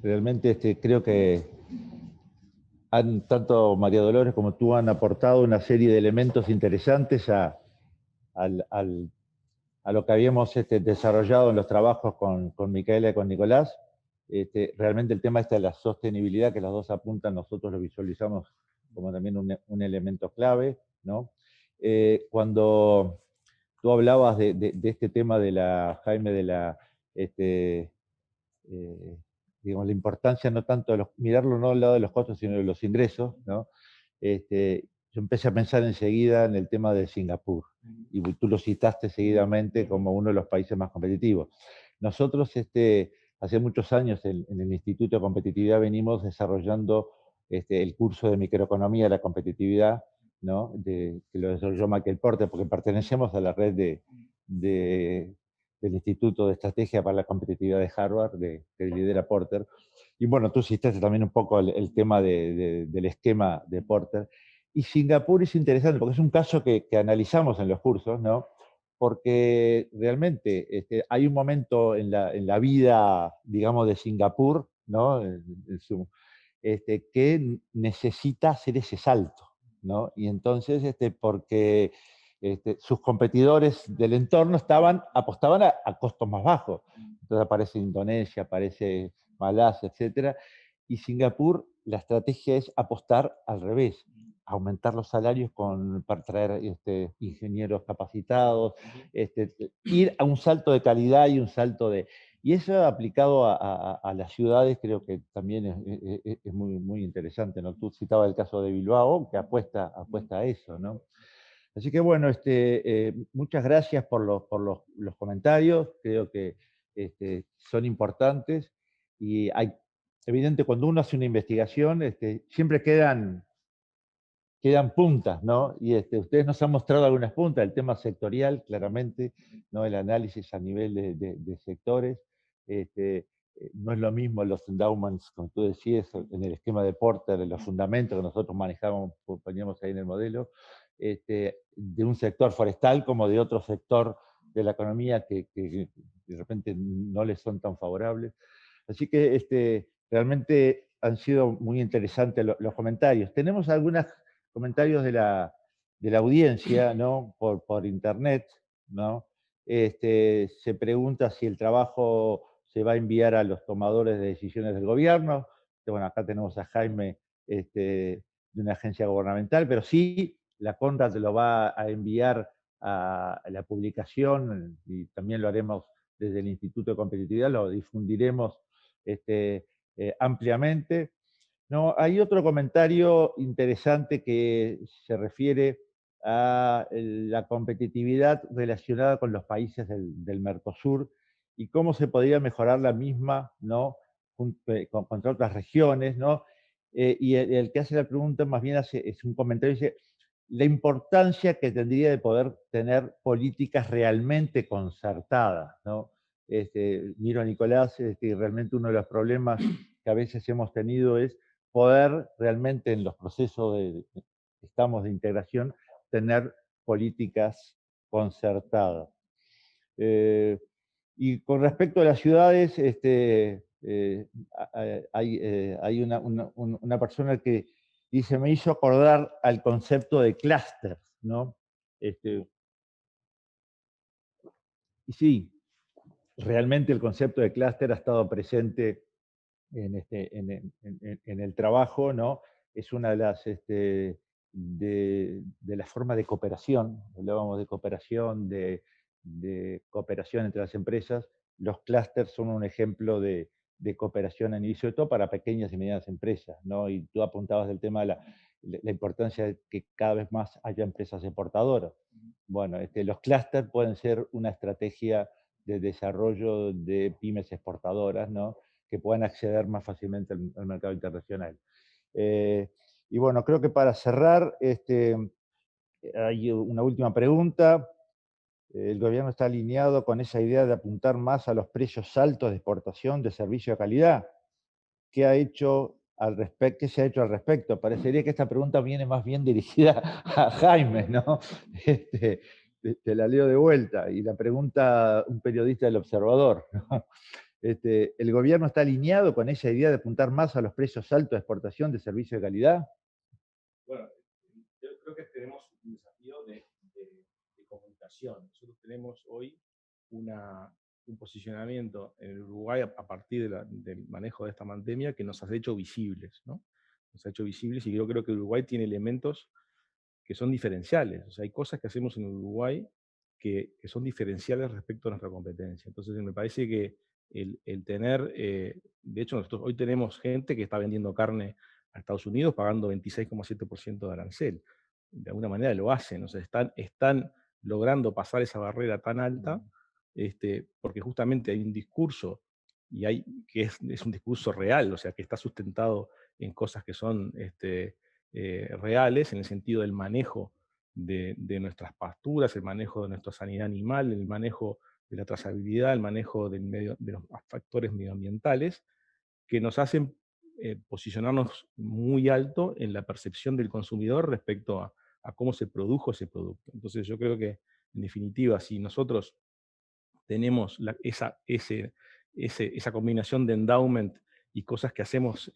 Realmente creo que tanto María Dolores como tú han aportado una serie de elementos interesantes a lo que habíamos desarrollado en los trabajos con Micaela y con Nicolás. Realmente el tema de la sostenibilidad, que las dos apuntan, nosotros lo visualizamos como también un elemento clave, ¿no? Cuando tú hablabas de este tema Jaime, de la digamos, la importancia no tanto de mirarlo no al lado de los costos, sino de los ingresos, ¿no? Yo empecé a pensar enseguida en el tema de Singapur, y tú lo citaste seguidamente como uno de los países más competitivos. Nosotros hace muchos años en el Instituto de Competitividad venimos desarrollando el curso de microeconomía de la competitividad, ¿no? Que lo desarrolló Michael Porter, porque pertenecemos a la red del Instituto de Estrategia para la Competitividad de Harvard, que lidera Porter. Y bueno, tú citaste también un poco el tema del esquema de Porter. Y Singapur es interesante porque es un caso que analizamos en los cursos, ¿no? Porque realmente hay un momento en la vida, digamos, de Singapur, ¿no? Que necesita hacer ese salto, ¿no? Y entonces, porque sus competidores del entorno apostaban a costos más bajos. Entonces aparece Indonesia, aparece Malasia, etc. Y Singapur, la estrategia es apostar al revés, aumentar los salarios para traer ingenieros capacitados, ir a un salto de calidad y un salto de... Y eso aplicado a las ciudades creo que también es muy, muy interesante, ¿no? Tú citabas el caso de Bilbao, que apuesta a eso, ¿no? Así que bueno, muchas gracias por los comentarios, creo que son importantes, y hay evidente, cuando uno hace una investigación, siempre quedan puntas, ¿no? Y ustedes nos han mostrado algunas puntas, el tema sectorial, claramente, ¿no? El análisis a nivel de sectores. No es lo mismo los endowments, como tú decías, en el esquema de Porter, en los fundamentos que nosotros manejamos, poníamos ahí en el modelo, de un sector forestal como de otro sector de la economía que de repente no les son tan favorables. Así que realmente han sido muy interesantes los comentarios. Tenemos algunos comentarios de la audiencia, ¿no? Por internet, ¿no? Se pregunta si el trabajo se va a enviar a los tomadores de decisiones del gobierno. Bueno, acá tenemos a Jaime de una agencia gubernamental, pero sí, la Conrad lo va a enviar a la publicación y también lo haremos desde el Instituto de Competitividad, lo difundiremos ampliamente. No, hay otro comentario interesante que se refiere a la competitividad relacionada con los países del Mercosur y cómo se podría mejorar la misma, ¿no? Contra otras regiones, ¿no? Y el que hace la pregunta más bien es un comentario, dice, la importancia que tendría de poder tener políticas realmente concertadas, ¿no? Miro a Nicolás, y realmente uno de los problemas que a veces hemos tenido es poder realmente en los procesos que estamos de integración tener políticas concertadas. Y con respecto a las ciudades, hay una persona que dice, me hizo acordar al concepto de clúster, ¿no? Y sí, realmente el concepto de clúster ha estado presente en el trabajo, ¿no? Es una de las formas de cooperación, hablábamos de cooperación, de cooperación entre las empresas. Los clústeres son un ejemplo de cooperación en inicio de todo para pequeñas y medianas empresas, ¿no? Y tú apuntabas del tema de la importancia de que cada vez más haya empresas exportadoras. Bueno, los clústeres pueden ser una estrategia de desarrollo de pymes exportadoras, ¿no? Que puedan acceder más fácilmente al mercado internacional. Y bueno, creo que para cerrar, hay una última pregunta. ¿El gobierno está alineado con esa idea de apuntar más a los precios altos de exportación de servicio de calidad? ¿Qué ha hecho al respecto? ¿Qué se ha hecho al respecto? Parecería que esta pregunta viene más bien dirigida a Jaime, ¿no? Te la leo de vuelta. Y la pregunta un periodista del Observador, ¿no? ¿El gobierno está alineado con esa idea de apuntar más a los precios altos de exportación de servicios de calidad? Bueno, yo creo que tenemos un desafío de comunicación. Nosotros tenemos hoy un posicionamiento en el Uruguay a partir del manejo de esta pandemia que nos ha hecho visibles, ¿no? Nos ha hecho visibles y yo creo que Uruguay tiene elementos que son diferenciales. O sea, hay cosas que hacemos en Uruguay que son diferenciales respecto a nuestra competencia. Entonces, me parece que el tener, de hecho, nosotros hoy tenemos gente que está vendiendo carne a Estados Unidos pagando 26,7% de arancel. De alguna manera lo hacen, o sea, están logrando pasar esa barrera tan alta, porque justamente hay un discurso que es un discurso real, o sea, que está sustentado en cosas que son reales, en el sentido del manejo de nuestras pasturas, el manejo de nuestra sanidad animal, el manejo de la trazabilidad, el manejo de los factores medioambientales, que nos hacen posicionarnos muy alto en la percepción del consumidor respecto a cómo se produjo ese producto. Entonces yo creo que, en definitiva, si nosotros tenemos esa combinación de endowment y cosas que hacemos,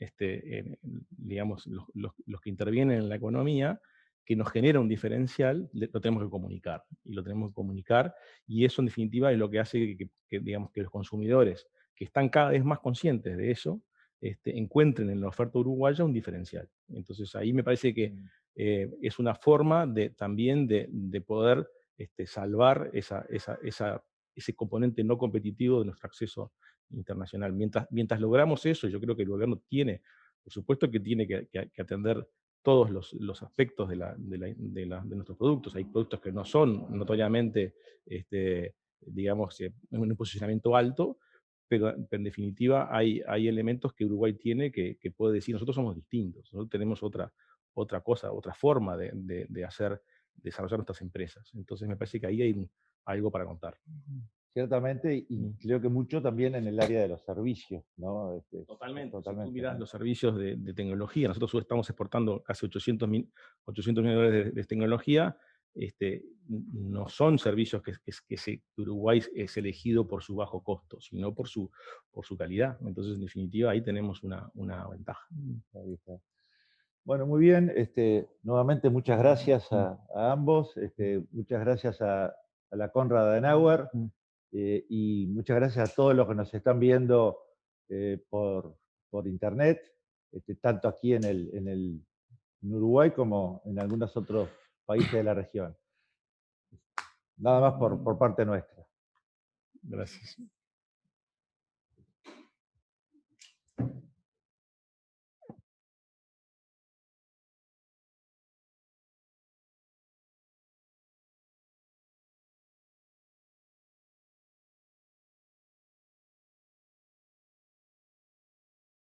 digamos, los que intervienen en la economía, que nos genera un diferencial, lo tenemos que comunicar. Y lo tenemos que comunicar, y eso en definitiva es lo que hace digamos, que los consumidores, que están cada vez más conscientes de eso, encuentren en la oferta uruguaya un diferencial. Entonces ahí me parece que es una forma también de poder salvar ese componente no competitivo de nuestro acceso internacional. Mientras logramos eso, yo creo que el gobierno tiene, por supuesto que tiene que atender todos los aspectos de nuestros productos. Hay productos que no son notoriamente, digamos, en un posicionamiento alto, pero en definitiva hay elementos que Uruguay tiene que puede decir, nosotros somos distintos, nosotros tenemos otra cosa, otra forma de desarrollar nuestras empresas. Entonces me parece que ahí hay algo para contar. Ciertamente, y creo que mucho también en el área de los servicios, ¿no? Totalmente. Si Totalmente. tú miras los servicios de tecnología, nosotros estamos exportando casi 800 millones de dólares de tecnología. No son servicios que Uruguay es elegido por su bajo costo, sino por su calidad. Entonces, en definitiva, ahí tenemos una ventaja. Bueno, muy bien. Nuevamente, muchas gracias a ambos. Muchas gracias a la Konrad Adenauer. Y muchas gracias a todos los que nos están viendo por internet, tanto aquí en Uruguay como en algunos otros países de la región. Nada más por parte nuestra. Gracias.